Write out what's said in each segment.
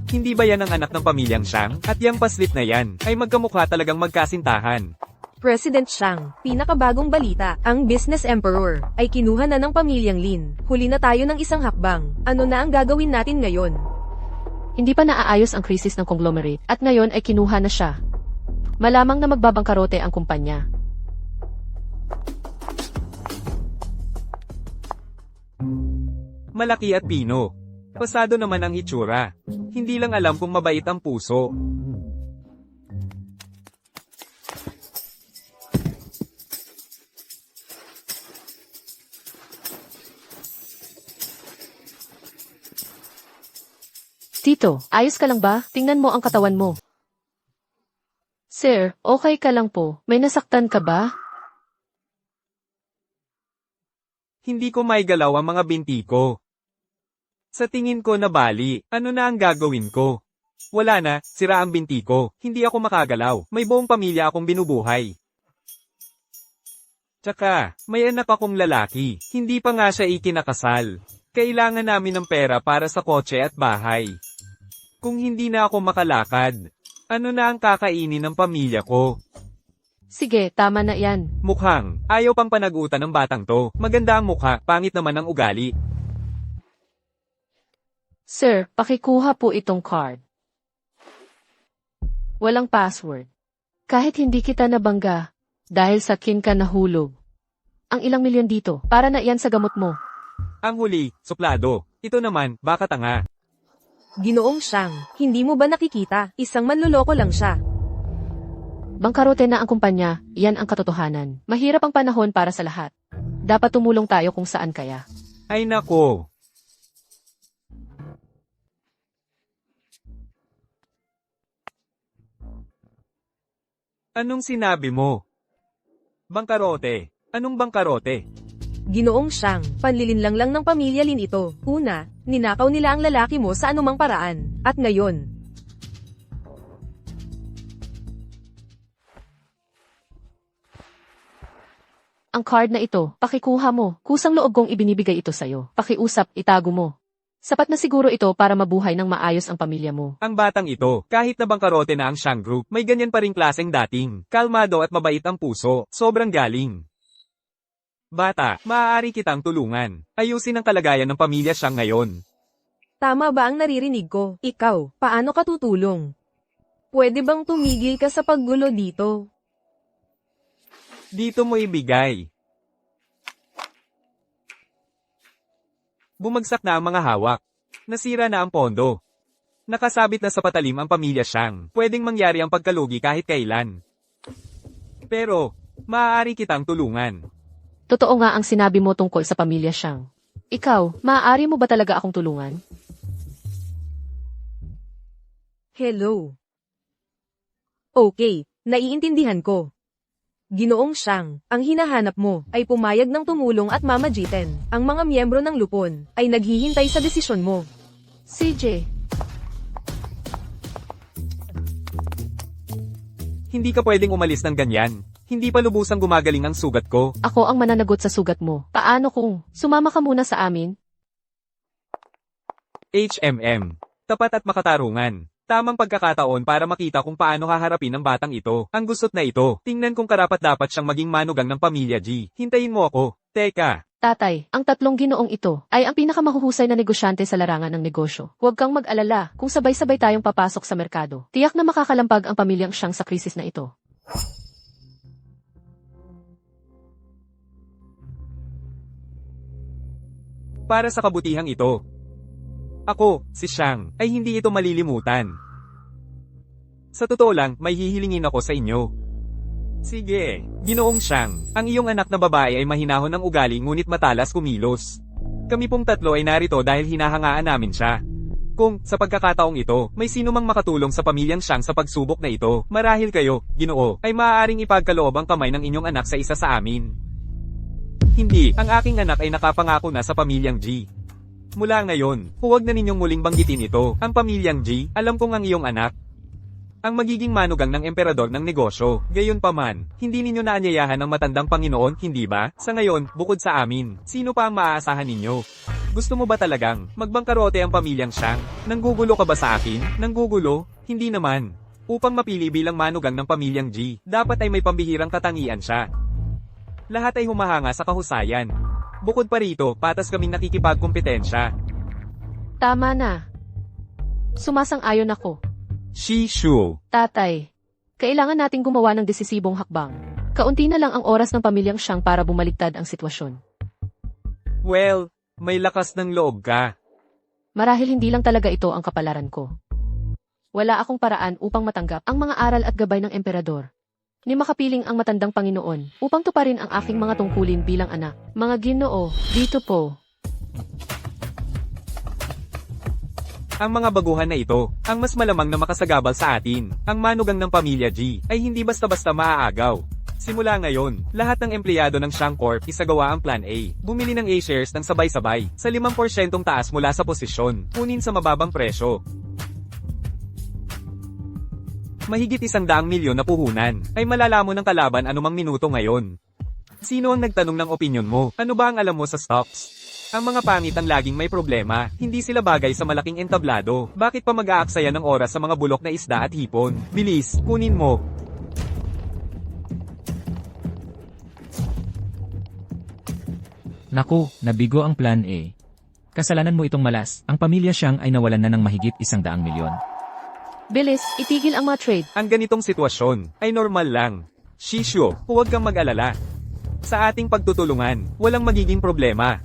Hindi ba yan ang anak ng pamilyang Shang? At yang paslit na yan, ay magkamukha talagang magkasintahan. President Shang, pinakabagong balita, ang Business Emperor, ay kinuha na ng pamilyang Lin. Huli na tayo ng isang hakbang. Ano na ang gagawin natin ngayon? Hindi pa naaayos ang krisis ng conglomerate, at ngayon ay kinuha na siya. Malamang na magbabangkarote ang kumpanya. Malaki at pino. Pasado naman ang hitsura. Hindi lang alam kung mabait ang puso. Tito, ayos ka lang ba? Tingnan mo ang katawan mo. Sir, okay ka lang po. May nasaktan ka ba? Hindi ko maigalaw ang mga binti ko. Sa tingin ko nabali, ano na ang gagawin ko? Wala na, sira ang binti ko, hindi ako makagalaw, may buong pamilya akong binubuhay. Tsaka, may anak akong lalaki, hindi pa nga siya ikinakasal. Kailangan namin ng pera para sa kotse at bahay. Kung hindi na ako makalakad, ano na ang kakainin ng pamilya ko? Sige, tama na yan. Mukhang, ayaw pang panagutan ng batang to, maganda ang mukha, pangit naman ang ugali. Sir, pakikuha po itong card. Walang password. Kahit hindi kita nabangga, dahil sa kin ka nahulog. Ang ilang milyon dito, para na yan sa gamot mo. Ang huli, suplado. Ito naman, baka tanga. Ginoong Shang, hindi mo ba nakikita? Isang manloloko lang siya. Bangkarote na ang kumpanya, yan ang katotohanan. Mahirap ang panahon para sa lahat. Dapat tumulong tayo kung saan kaya. Ay nako. Anong sinabi mo? Bangkarote. Anong bangkarote? Ginoong Shang, panlilinlang lang ng pamilya Lin ito. Una, ninakaw nila ang lalaki mo sa anumang paraan. At ngayon, Ang card na ito, pakikuha mo. Kusang loob kong ibinibigay ito sa'yo. Pakiusap, itago mo. Sapat na siguro ito para mabuhay ng maayos ang pamilya mo. Ang batang ito, kahit na bangkarote na ang Shang Group, may ganyan pa ring klaseng dating. Kalmado at mabait ang puso, sobrang galing. Bata, maaari kitang tulungan. Ayusin ang kalagayan ng pamilya Shang ngayon. tama ba ang naririnig ko? Ikaw, paano ka tutulong? Pwede bang tumigil ka sa paggulo dito? Dito mo ibigay. Bumagsak na ang mga hawak. Nasira na ang pondo. Nakasabit na sa patalim ang pamilya Shang. Pwedeng mangyari ang pagkalugi kahit kailan. Pero, maaari kitang tulungan. Totoo nga ang sinabi mo tungkol sa pamilya Shang. Ikaw, maaari mo ba talaga akong tulungan? Hello. Okay, naiintindihan ko. Ginoong Shang, ang hinahanap mo ay pumayag ng tumulong at mamagitan. Ang mga miyembro ng lupon ay naghihintay sa desisyon mo. CJ, Hindi ka pwedeng umalis ng ganyan. Hindi pa lubusang gumagaling ang sugat ko. ako ang mananagot sa sugat mo. Paano kung sumama ka muna sa amin? HMM. Tapat at makatarungan. Tamang pagkakataon para makita kung paano haharapin ang batang ito. Ang gusot na ito. Tingnan kung karapat-dapat siyang maging manugang ng pamilya G. Hintayin mo ako. Teka. Tatay, ang tatlong ginoong ito ay ang pinakamahuhusay na negosyante sa larangan ng negosyo. Huwag kang mag-alala kung sabay-sabay tayong papasok sa merkado. Tiyak na makakalampag ang pamilyang Shang sa krisis na ito. Para sa kabutihang ito. Ako, si Shang, ay hindi ito malilimutan. Sa totoo lang, may hihilingin ako sa inyo. Sige, Ginoong Shang, ang iyong anak na babae ay mahinahon ng ugali ngunit matalas kumilos. Kami pong tatlo ay narito dahil hinahangaan namin siya. Kung, sa pagkakataong ito, may sino mang makatulong sa pamilyang Shang sa pagsubok na ito, marahil kayo, Ginoo, ay maaaring ipagkaloob ang kamay ng inyong anak sa isa sa amin. Hindi, ang aking anak ay nakapangako na sa pamilyang G. Mula ngayon, huwag na ninyong muling banggitin ito. Ang pamilyang G, alam kong ang iyong anak ang magiging manugang ng emperador ng negosyo. Gayunpaman, hindi ninyo naanyayahan ng matandang Panginoon, hindi ba? Sa ngayon, bukod sa amin, sino pa ang maaasahan ninyo? Gusto mo ba talagang magbangkarote ang pamilyang Shang? Nanggugulo ka ba sa akin? Nanggugulo? Hindi naman. Upang mapili bilang manugang ng pamilyang G, dapat ay may pambihirang katangian siya. Lahat ay humahanga sa kahusayan. Bukod pa rito, patas kaming nakikipagkompetensya. Tama na. Sumasang-ayon ako. Shishu. Tatay, kailangan nating gumawa ng desisibong hakbang. Kaunti na lang ang oras ng pamilyang Shang para bumaligtad ang sitwasyon. Well, may lakas ng loob ka. Marahil hindi lang talaga ito ang kapalaran ko. Wala akong paraan upang matanggap ang mga aral at gabay ng emperador. Ni makapiling ang matandang Panginoon upang tuparin ang aking mga tungkulin bilang anak. Mga Ginoo, dito po. Ang mga baguhan na ito, ang mas malamang na makasagabal sa atin, ang manugang ng pamilya G, ay hindi basta-basta maaagaw. Simula ngayon, lahat ng empleyado ng Shang Corp isagawa ang Plan A. Bumili ng A-shares ng sabay-sabay, sa 5% taas mula sa posisyon, kunin sa mababang presyo. Mahigit 100 milyon na puhunan, ay malalamon ng kalaban anumang minuto ngayon. Sino ang nagtanong ng opinyon mo? Ano ba ang alam mo sa stocks? Ang mga pangit ang laging may problema, hindi sila bagay sa malaking entablado. Bakit pa mag-aaksaya ng oras sa mga bulok na isda at hipon? Bilis, kunin mo. Naku, nabigo ang Plan A. Kasalanan mo itong malas, ang pamilya Shang ay nawalan na ng mahigit 100 milyon. Bilis, itigil ang mga trade. Ang ganitong sitwasyon ay normal lang. Shishu, huwag kang mag-alala. Sa ating pagtutulungan, walang magiging problema.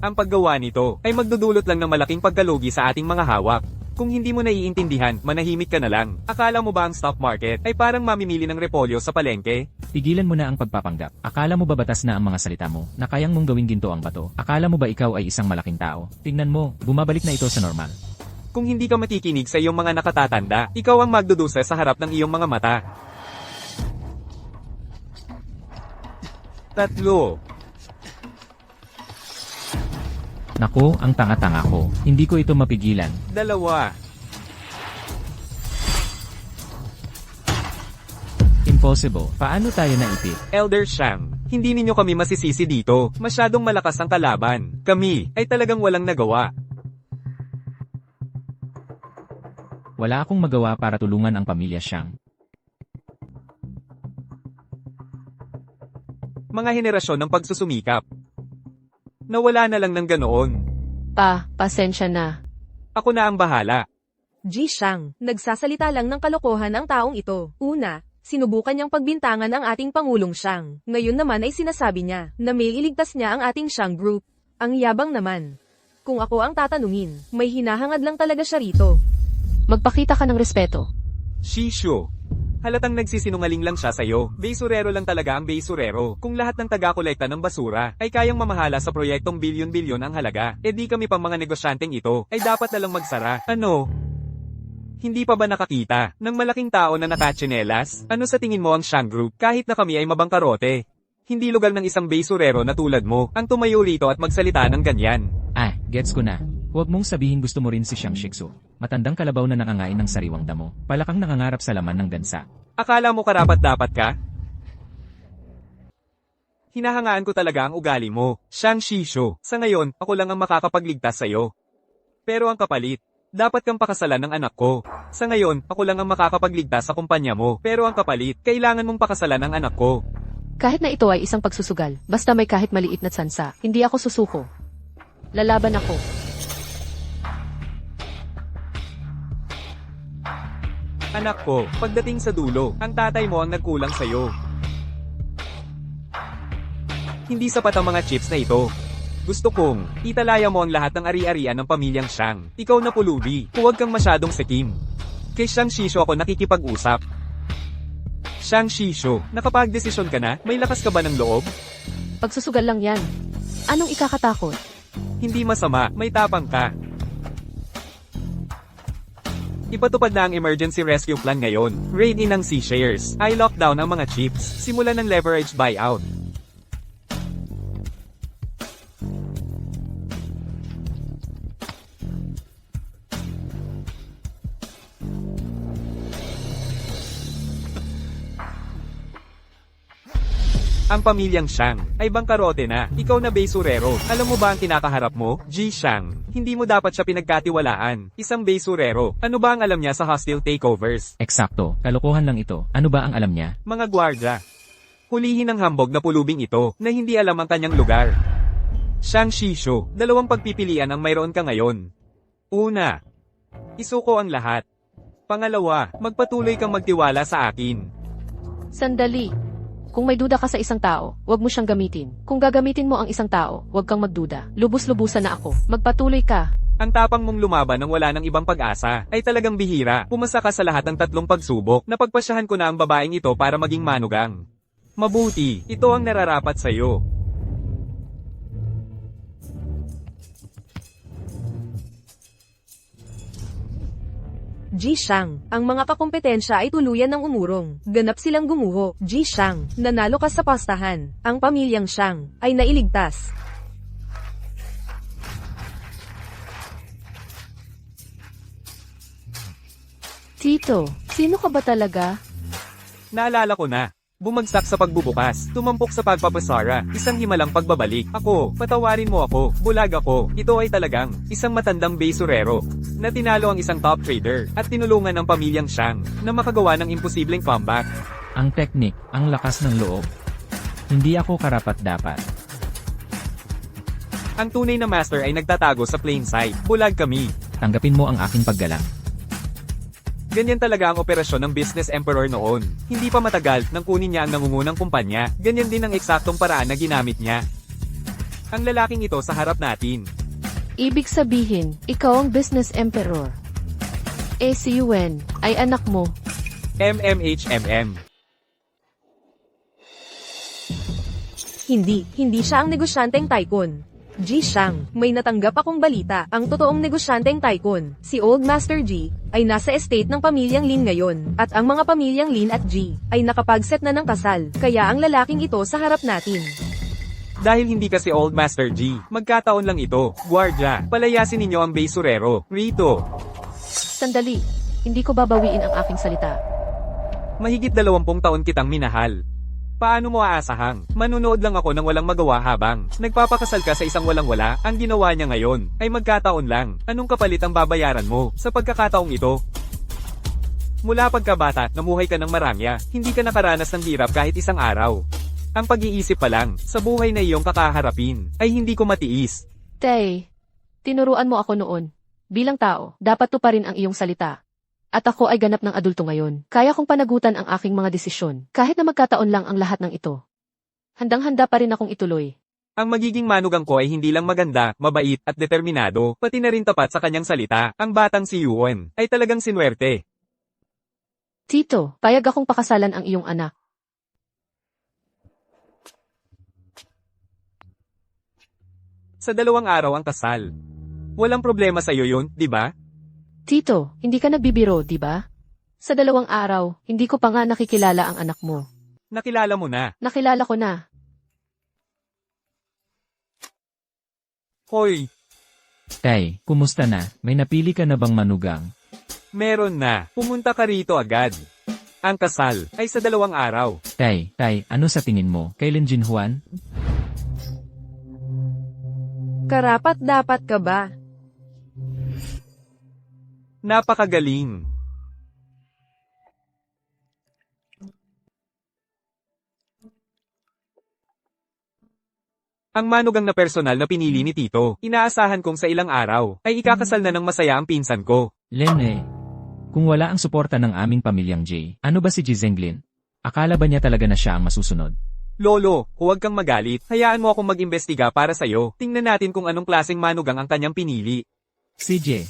Ang paggawa nito ay magdudulot lang ng malaking pagkalugi sa ating mga hawak. Kung hindi mo naiintindihan, manahimik ka na lang. Akala mo ba ang stock market ay parang mamimili ng repolyo sa palengke? Tigilan mo na ang pagpapanggap. Akala mo ba batas na ang mga salita mo, na kayang mong gawing ginto ang bato? Akala mo ba ikaw ay isang malaking tao? Tingnan mo, bumabalik na ito sa normal. Kung hindi ka matikinig sa iyong mga nakatatanda, ikaw ang magdudusa sa harap ng iyong mga mata. 3. Naku, ang tanga-tanga ko. Hindi ko ito mapigilan. 2. Impossible. Paano tayo naipit? Elder Shang, hindi ninyo kami masisisi dito. Masyadong malakas ang kalaban. Kami ay talagang walang nagawa. Wala akong magawa para tulungan ang pamilya Shang. Mga henerasyon ng pagsusumikap. Nawala na lang ng ganoon. Pasensya na. Ako na ang bahala. Ji Shang, nagsasalita lang ng kalokohan ang taong ito. Una, sinubukan niyang pagbintangan ang ating Pangulong Shang. Ngayon naman ay sinasabi niya na may iligtas niya ang ating Shang Group. Ang yabang naman. Kung ako ang tatanungin, may hinahangad lang talaga siya rito. Magpakita ka ng respeto. Shishu. Halatang nagsisinungaling lang siya sa'yo. Basurero lang talaga ang basurero. Kung lahat ng taga-kolekta ng basura ay kayang mamahala sa proyektong bilyon-bilyon ang halaga, di kami pang mga negosyanteng ito ay dapat na lang magsara. Ano? Hindi pa ba nakakita ng malaking tao na nakatsinelas? Ano sa tingin mo ang Shang Group kahit na kami ay mabangkarote? Hindi lugar ng isang basurero na tulad mo ang tumayo rito at magsalita ng ganyan. Gets ko na. Huwag mong sabihin gusto mo rin si Shang Shiksu. Matandang kalabaw na nangangain ng sariwang damo. Palakang nangangarap sa laman ng gansa. Akala mo karapat-dapat ka? Hinahangaan ko talaga ang ugali mo, Shang Shishu. Sa ngayon, ako lang ang makakapagligtas sa'yo. Pero ang kapalit, dapat kang pakasalan ng anak ko. Sa ngayon, ako lang ang makakapagligtas sa kumpanya mo. Pero ang kapalit, kailangan mong pakasalan ng anak ko. Kahit na ito ay isang pagsusugal, basta may kahit maliit na tsansa, hindi ako susuko. Lalaban ako. Anak ko, pagdating sa dulo, ang tatay mo ang nagkulang sa'yo. Hindi sapat ang mga chips na ito. Gusto kong, italaya mo ang lahat ng ari-arian ng pamilyang Shang. Ikaw na pulubi, huwag kang masyadong sikim. Kay Shang Shishu ako nakikipag-usap. Shang Shishu, nakapag-desisyon ka na? May lakas ka ba ng loob? Pagsusugal lang yan. Anong ikakatakot? Hindi masama, may tapang ka. Ipatupad na ang emergency rescue plan ngayon. Raid in ang C-shares. I-lockdown ang mga chips. Simulan ng leverage buyout. Ang pamilyang Shang ay bangkarote na. Ikaw na besurero. Alam mo ba ang kinakaharap mo? Ji Shang. Hindi mo dapat siya pinagkatiwalaan. Isang besurero. Ano ba ang alam niya sa hostile takeovers? Eksakto, kalokohan lang ito. Ano ba ang alam niya? Mga gwardya. Hulihin ang hambog na pulubing ito na hindi alam ang kanyang lugar. Shang Shisho, dalawang pagpipilian ang mayroon ka ngayon. Una, isuko ang lahat. Pangalawa, magpatuloy kang magtiwala sa akin. Sandali. Kung may duda ka sa isang tao, huwag mo siyang gamitin. Kung gagamitin mo ang isang tao, huwag kang magduda. Lubos-lubusan na ako. Magpatuloy ka. Ang tapang mong lumaban nang wala ng ibang pag-asa ay talagang bihira. Pumasa ka sa lahat ng 3 pagsubok. Napagpasyahan ko na ang babaeng ito para maging manugang. Mabuti, ito ang nararapat sa iyo. Ji Shang, ang mga kakompetensya ay tuluyan ng umurong. Ganap silang gumuho. Ji Shang, nanalo ka sa pastahan. Ang pamilyang Shang ay nailigtas. Tito, sino ka ba talaga? Naalala ko na. Bumagsak sa pagbubukas, tumampok sa pagpapasara, isang himalang pagbabalik. Ako, patawarin mo ako, bulag ako. Ito ay talagang isang matandang besurero na tinalo ang isang top trader at tinulungan ng pamilyang Shang na makagawa ng imposibleng comeback. Ang teknik, ang lakas ng loob. Hindi ako karapat-dapat. Ang tunay na master ay nagtatago sa plain sight. Bulag kami. Tanggapin mo ang aking paggalang. Ganyan talaga ang operasyon ng business emperor noon. Hindi pa matagal nang kunin niya ang nangungunang kumpanya. Ganyan din ang eksaktong paraan na ginamit niya. Ang lalaking ito sa harap natin. Ibig sabihin, ikaw ang business emperor. Si Yuen ay anak mo. MMHMM. Hindi siya ang negosyanteng tycoon. Ji Shang, may natanggap akong balita. Ang totoong negosyanteng tycoon, si Old Master Ji, ay nasa estate ng pamilyang Lin ngayon. At ang mga pamilyang Lin at Ji, ay nakapagset na ng kasal. Kaya ang lalaking ito sa harap natin. Dahil hindi kasi Old Master G, magkataon lang ito. Guardia, palayasin ninyo ang besurero. Rito. Sandali, hindi ko babawiin ang aking salita. Mahigit 20 taon kitang minahal. Paano mo aasahang? Manunood lang ako ng walang magawa habang nagpapakasal ka sa isang walang-wala. Ang ginawa niya ngayon ay magkataon lang. Anong kapalit ang babayaran mo sa pagkakataong ito? Mula pagkabata, namuhay ka ng marangya. Hindi ka nakaranas ng hirap kahit isang araw. Ang pag-iisip pa lang sa buhay na iyong kakaharapin ay hindi ko matiis. Tay, tinuruan mo ako noon. Bilang tao, dapat tuparin ang iyong salita. At ako ay ganap ng adulto ngayon. Kaya kong panagutan ang aking mga desisyon, kahit na magkataon lang ang lahat ng ito. Handang-handa pa rin akong ituloy. Ang magiging manugang ko ay hindi lang maganda, mabait, at determinado, pati na rin tapat sa kanyang salita. Ang batang si Yuan ay talagang sinuwerte. Tito, payag akong pakasalan ang iyong anak. Sa 2 araw ang kasal. Walang problema sa iyo yun, di ba? Tito, hindi ka nagbibiro, di ba? Sa 2 araw, hindi ko pa nga nakikilala ang anak mo. Nakilala mo na. Nakilala ko na. Hoy, Tay, kumusta na? May napili ka na bang manugang? meron na. Pumunta ka rito agad. Ang kasal ay sa 2 araw. Tay, ano sa tingin mo? Kailan Jin Juan? Karapat dapat ka ba? Napakagaling. Ang manugang na personal na pinili ni Tito, inaasahan kong sa ilang araw, ay ikakasal na ng masaya ang pinsan ko. Lene, kung wala ang suporta ng aming pamilyang J, ano ba si Ji Zhenglin? Akala ba niya talaga na siya ang masusunod? Lolo, huwag kang magalit. Hayaan mo akong mag-imbestiga para sa'yo. Tingnan natin kung anong klaseng manugang ang kanyang pinili. Si J.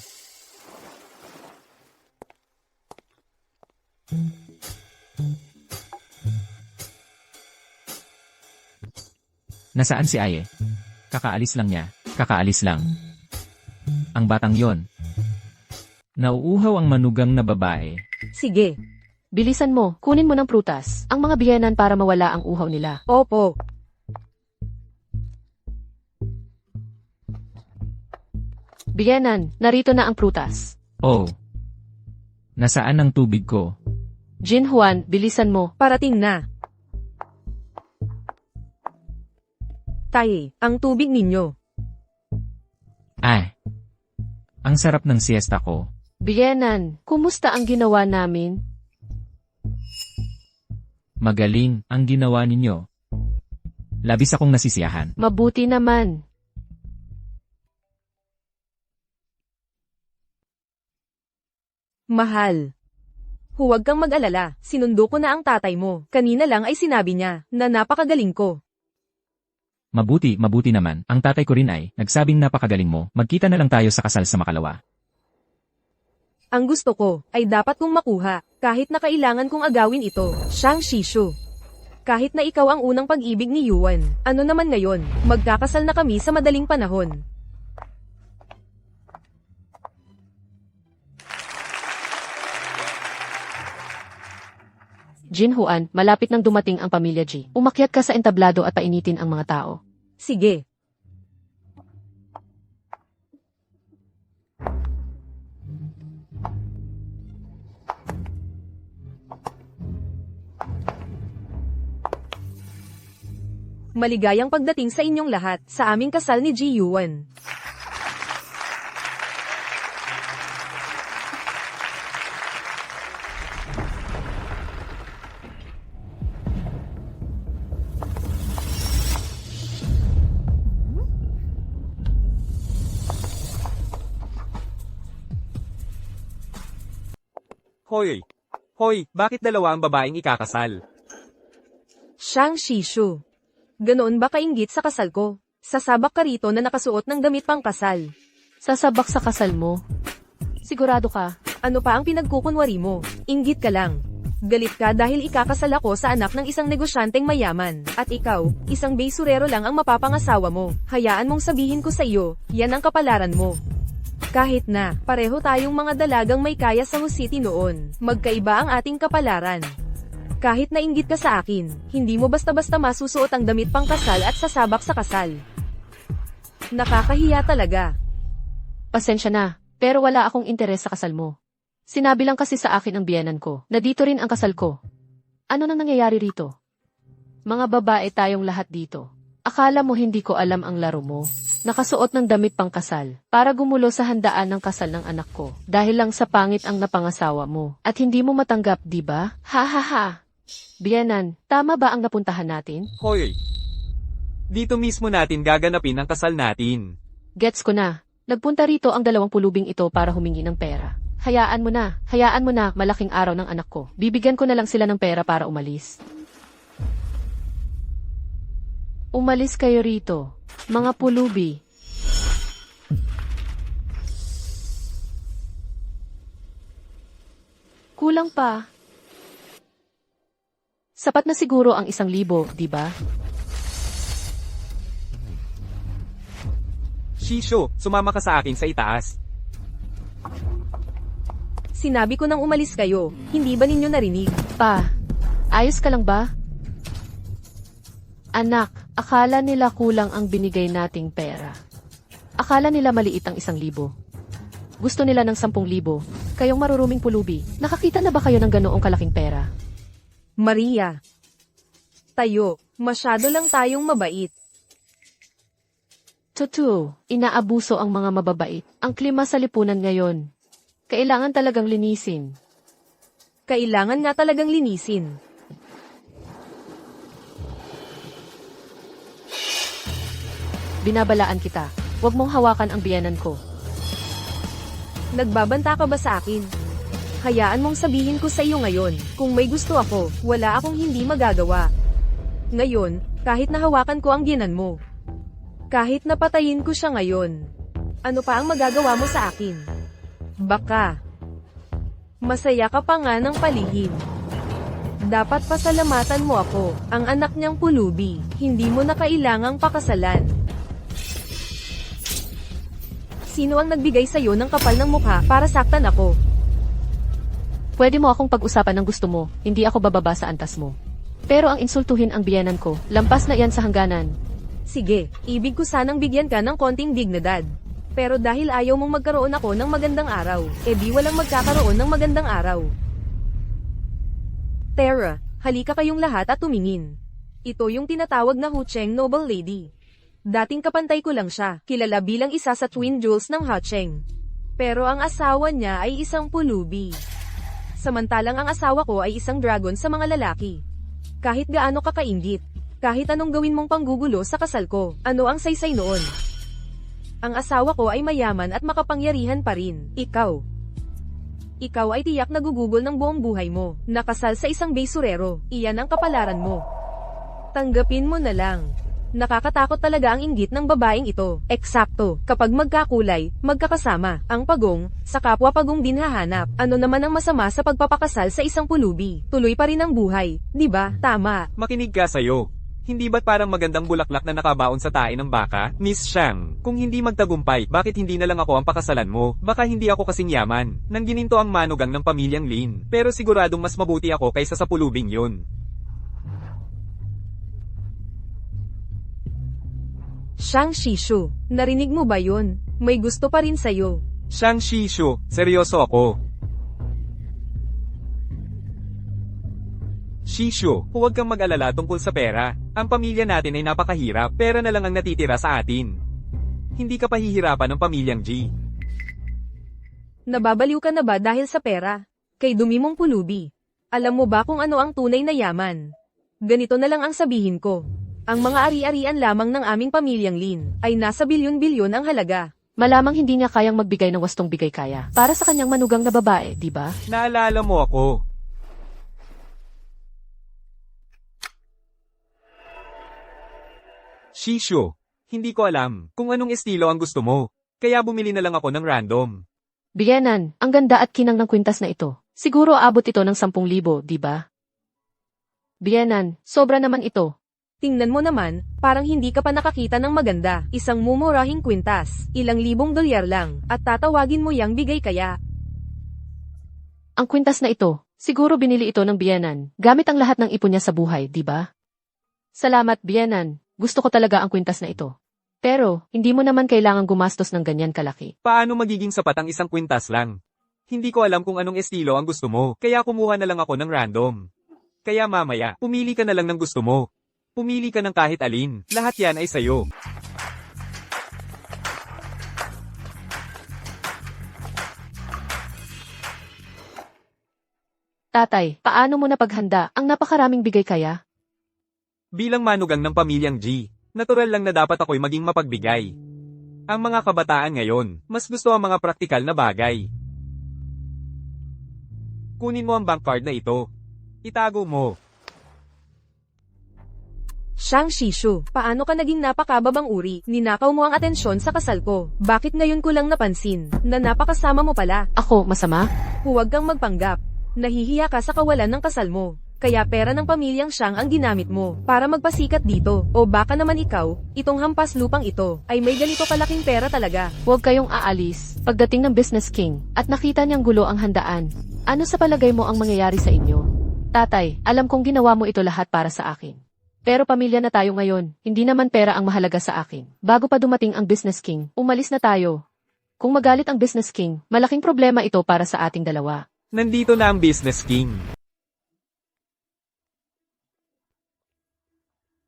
Nasaan si Aye? Kakaalis lang niya. Kakaalis lang. Ang batang yon. Nauuhaw ang manugang na babae. Sige. Bilisan mo, kunin mo ng prutas, ang mga biyenan para mawala ang uhaw nila. Opo. Biyenan, narito na ang prutas. Oh. Nasaan ang tubig ko? Jin Juan, bilisan mo. Parating na. Tay, ang tubig ninyo. Ay, ang sarap ng siesta ko. Biyenan, kumusta ang ginawa namin? Magaling ang ginawa ninyo. Labis akong nasisiyahan. Mabuti naman. Mahal. Huwag kang mag-alala, sinundo ko na ang tatay mo. Kanina lang ay sinabi niya na napakagaling ko. Mabuti naman. Ang tatay ko rin ay nagsabing napakagaling mo. Magkita na lang tayo sa kasal sa Makalawa. Ang gusto ko ay dapat kong makuha, kahit na kailangan kong agawin ito, Shang Shishu. Kahit na ikaw ang unang pag-ibig ni Yuan, ano naman ngayon, magkakasal na kami sa madaling panahon. Jinhuan, malapit nang dumating ang pamilya Ji. Umakyat ka sa entablado at painitin ang mga tao. Sige. Maligayang pagdating sa inyong lahat sa aming kasal ni Ji Yuan. Hoy! Hoy, bakit dalawa ang babaeng ikakasal? Shang Shishu. Ganoon ba kainggit sa kasal ko? Sasabak ka rito na nakasuot ng damit pang kasal. Sasabak sa kasal mo. Sigurado ka. Ano pa ang pinagkukunwari mo? Inggit ka lang. Galit ka dahil ikakasal ako sa anak ng isang negosyanteng mayaman. At ikaw, isang basurero lang ang mapapangasawa mo. Hayaan mong sabihin ko sa iyo, yan ang kapalaran mo. Kahit na, pareho tayong mga dalagang may kaya sa City noon, magkaiba ang ating kapalaran. Kahit nainggit ka sa akin, hindi mo basta-basta masusuot ang damit pang kasal at sasabak sa kasal. Nakakahiya talaga. Pasensya na, pero wala akong interes sa kasal mo. Sinabi lang kasi sa akin ang biyenan ko, na dito rin ang kasal ko. Ano nang nangyayari rito? Mga babae tayong lahat dito. Akala mo hindi ko alam ang laro mo. Nakasuot ng damit pang kasal, para gumulo sa handaan ng kasal ng anak ko. Dahil lang sa pangit ang napangasawa mo. At hindi mo matanggap, di ba? Ha ha ha! Biyenan, tama ba ang napuntahan natin? Hoy! Dito mismo natin gaganapin ang kasal natin. Gets ko na. Nagpunta rito ang 20 pulubing ito para humingi ng pera. Hayaan mo na, malaking araw ng anak ko. Bibigyan ko na lang sila ng pera para umalis. Umalis kayo rito, mga pulubi. Kulang pa. Sapat na siguro ang 1,000, di ba? Shisho, sumama ka sa akin sa itaas. Sinabi ko nang umalis kayo, hindi ba ninyo narinig? Pa, ayos ka lang ba? Anak, akala nila kulang ang binigay nating pera. Akala nila maliit ang 1,000. Gusto nila ng 10,000. Kayong maruruming pulubi, nakakita na ba kayo ng ganoong kalaking pera? Maria. Tayo, masyado lang tayong mabait. Totoo, inaabuso ang mga mababait. Ang klima sa lipunan ngayon. Kailangan talagang linisin. Kailangan nga talagang linisin. Binabalaan kita. Huwag mong hawakan ang biyenan ko. Nagbabanta ka ba sa akin? Hayaan mong sabihin ko sa iyo ngayon, kung may gusto ako, wala akong hindi magagawa. Ngayon, kahit nahawakan ko ang biyenan mo. Kahit napatayin ko siya ngayon. Ano pa ang magagawa mo sa akin? Baka. Masaya ka pa nga ng palihim. Dapat pasalamatan mo ako, ang anak niyang pulubi, hindi mo na kailangang pakasalan. Sino ang nagbigay sa'yo ng kapal ng mukha para saktan ako? Pwede mo akong pag-usapan ng gusto mo, hindi ako bababa sa antas mo. Pero ang insultuhin ang biyenan ko, lampas na iyan sa hangganan. Sige, ibig ko sanang bigyan ka ng konting dignidad. Pero dahil ayaw mong magkaroon ako ng magandang araw, di walang magkakaroon ng magandang araw. Tara, halika kayong lahat at tumingin. Ito yung tinatawag na Hucheng Noble Lady. Dating kapantay ko lang siya, kilala bilang isa sa twin jewels ng Hacheng. Pero ang asawa niya ay isang pulubi. Samantalang ang asawa ko ay isang dragon sa mga lalaki. Kahit gaano kakaingit, kahit anong gawin mong panggugulo sa kasal ko, ano ang saysay noon? Ang asawa ko ay mayaman at makapangyarihan pa rin. Ikaw ay tiyak nagugugol ng buong buhay mo. Nakasal sa isang basurero. Iyan ang kapalaran mo. Tanggapin mo na lang. Nakakatakot talaga ang inggit ng babaeng ito. Eksakto, kapag magkakulay, magkakasama, ang pagong, sa kapwa pagong din hahanap. Ano naman ang masama sa pagpapakasal sa isang pulubi? Tuloy pa rin ang buhay, di ba? Tama. Makinig ka sa'yo. Hindi ba't parang magandang bulaklak na nakabaon sa tae ng baka? Miss Xiang, kung hindi magtagumpay, bakit hindi na lang ako ang pakasalan mo? Baka hindi ako kasing yaman. Nang gininto ang manugang ng pamilyang Lin. Pero siguradong mas mabuti ako kaysa sa pulubing yun. Shang Shishu, narinig mo ba yun? May gusto pa rin sa'yo. Xiang Shishu, seryoso ako. Shishu, huwag kang mag-alala tungkol sa pera. Ang pamilya natin ay napakahirap, pera na lang ang natitira sa atin. Hindi ka pahihirapan ng pamilyang G. Nababaliw ka na ba dahil sa pera? Kay dumi mong pulubi. Alam mo ba kung ano ang tunay na yaman? Ganito na lang ang sabihin ko. Ang mga ari-arian lamang ng aming pamilyang Lin ay nasa bilyon-bilyon ang halaga. Malamang hindi niya kayang magbigay ng wastong bigay kaya. Para sa kanyang manugang na babae, di ba? Naalala mo ako. Shishu, hindi ko alam kung anong estilo ang gusto mo. Kaya bumili na lang ako ng random. Biyenan, ang ganda at kinang ng kwintas na ito. Siguro abot ito ng 10,000, di ba? Biyenan, sobra naman ito. Tingnan mo naman, parang hindi ka pa nakakita ng maganda. Isang mumurahing kwintas, ilang libong dolyar lang, at tatawagin mo yang bigay kaya. Ang kwintas na ito, siguro binili ito ng biyenan, gamit ang lahat ng ipon niya sa buhay, di ba? Salamat, biyenan. Gusto ko talaga ang kwintas na ito. Pero, hindi mo naman kailangang gumastos ng ganyan kalaki. Paano magiging sapat ang isang kwintas lang? Hindi ko alam kung anong estilo ang gusto mo, kaya kumuha na lang ako ng random. Kaya mamaya, pumili ka na lang ng gusto mo. Pumili ka ng kahit alin, lahat yan ay sayo. Tatay, paano mo napaghanda ang napakaraming bigay kaya? Bilang manugang ng pamilyang G, natural lang na dapat ako'y maging mapagbigay. Ang mga kabataan ngayon, mas gusto ang mga praktikal na bagay. Kunin mo ang bank card na ito. Itago mo. Shang Shishu, paano ka naging napakababang uri? Ninakaw mo ang atensyon sa kasal ko. Bakit ngayon ko lang napansin na napakasama mo pala? Ako, masama? Huwag kang magpanggap. Nahihiya ka sa kawalan ng kasal mo. Kaya pera ng pamilyang Shang ang ginamit mo para magpasikat dito. O baka naman ikaw, itong hampas lupang ito, ay may ganito kalaking pera talaga. Huwag kayong aalis pagdating ng Business King at nakita niyang gulo ang handaan. Ano sa palagay mo ang mangyayari sa inyo? Tatay, alam kong ginawa mo ito lahat para sa akin. Pero pamilya na tayo ngayon, hindi naman pera ang mahalaga sa akin. Bago pa dumating ang Business King, umalis na tayo. Kung magalit ang Business King, malaking problema ito para sa ating dalawa. Nandito na ang Business King.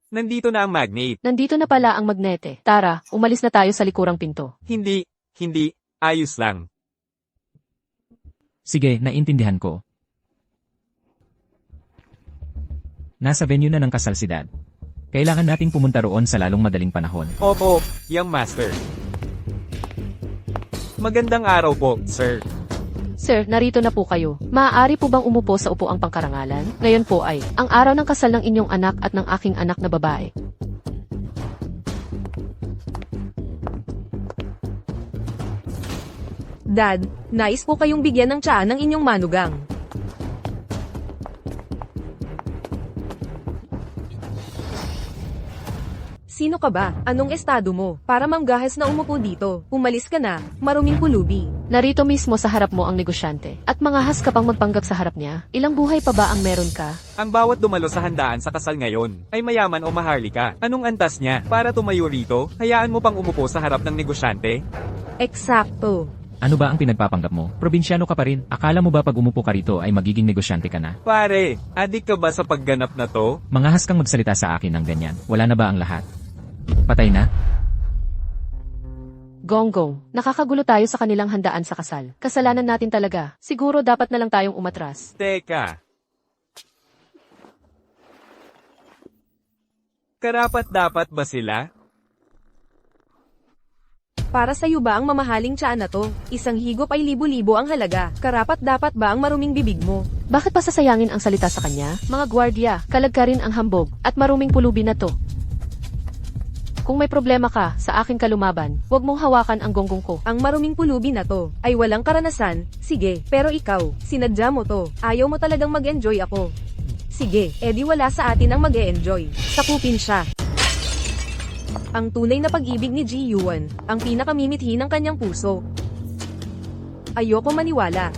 Nandito na ang magnate. Nandito na pala ang magnete. Tara, umalis na tayo sa likurang pinto. Hindi, ayos lang. Sige, naintindihan ko. Nasa venue na ng kasal si Dad. Kailangan nating pumunta roon sa lalong madaling panahon. Opo, young master. Magandang araw po, sir. Sir, narito na po kayo. Maaari po bang umupo sa upuang pangkarangalan? Ngayon po ay, ang araw ng kasal ng inyong anak at ng aking anak na babae. Dad, nais po kayong bigyan ng tsaa ng inyong manugang. Sino ka ba? Anong estado mo? Para mamgahas na umupo dito. Umalis ka na, maruming pulubi. Narito mismo sa harap mo ang negosyante. At mangahas ka pang magpanggap sa harap niya. Ilang buhay pa ba ang meron ka? Ang bawat dumalo sa handaan sa kasal ngayon, ay mayaman o maharlika. Anong antas niya? Para tumayo rito, hayaan mo pang umupo sa harap ng negosyante? Eksakto. Ano ba ang pinagpapanggap mo? Probinsyano ka pa rin. Akala mo ba pag umupo ka rito ay magiging negosyante ka na? Pare, adik ka ba sa pagganap na to? Mangahas kang magsalita sa akin ng ganyan. Wala na ba ang lahat? Patay na? Gonggong, nakakagulo tayo sa kanilang handaan sa kasal. Kasalanan natin talaga. Siguro dapat na lang tayong umatras. Teka. Karapat-dapat ba sila? Para sa'yo ba ang mamahaling tiyaan na to? Isang higop ay libo-libo ang halaga. Karapat-dapat ba ang maruming bibig mo? Bakit pa sasayangin ang salita sa kanya? Mga gwardya, kalagkarin ang hambog, at maruming pulubi na to. Kung may problema ka sa aking kalumaban, huwag mong hawakan ang gonggong ko. Ang maruming pulubi na to ay walang karanasan. Sige, pero ikaw, sinadya mo to. Ayaw mo talagang mag-enjoy ako. Sige, edi wala sa atin ang mag-e-enjoy. Sakupin siya. Ang tunay na pag-ibig ni Ji Yuan, ang pinakamimithi ng kanyang puso. Ayoko maniwala.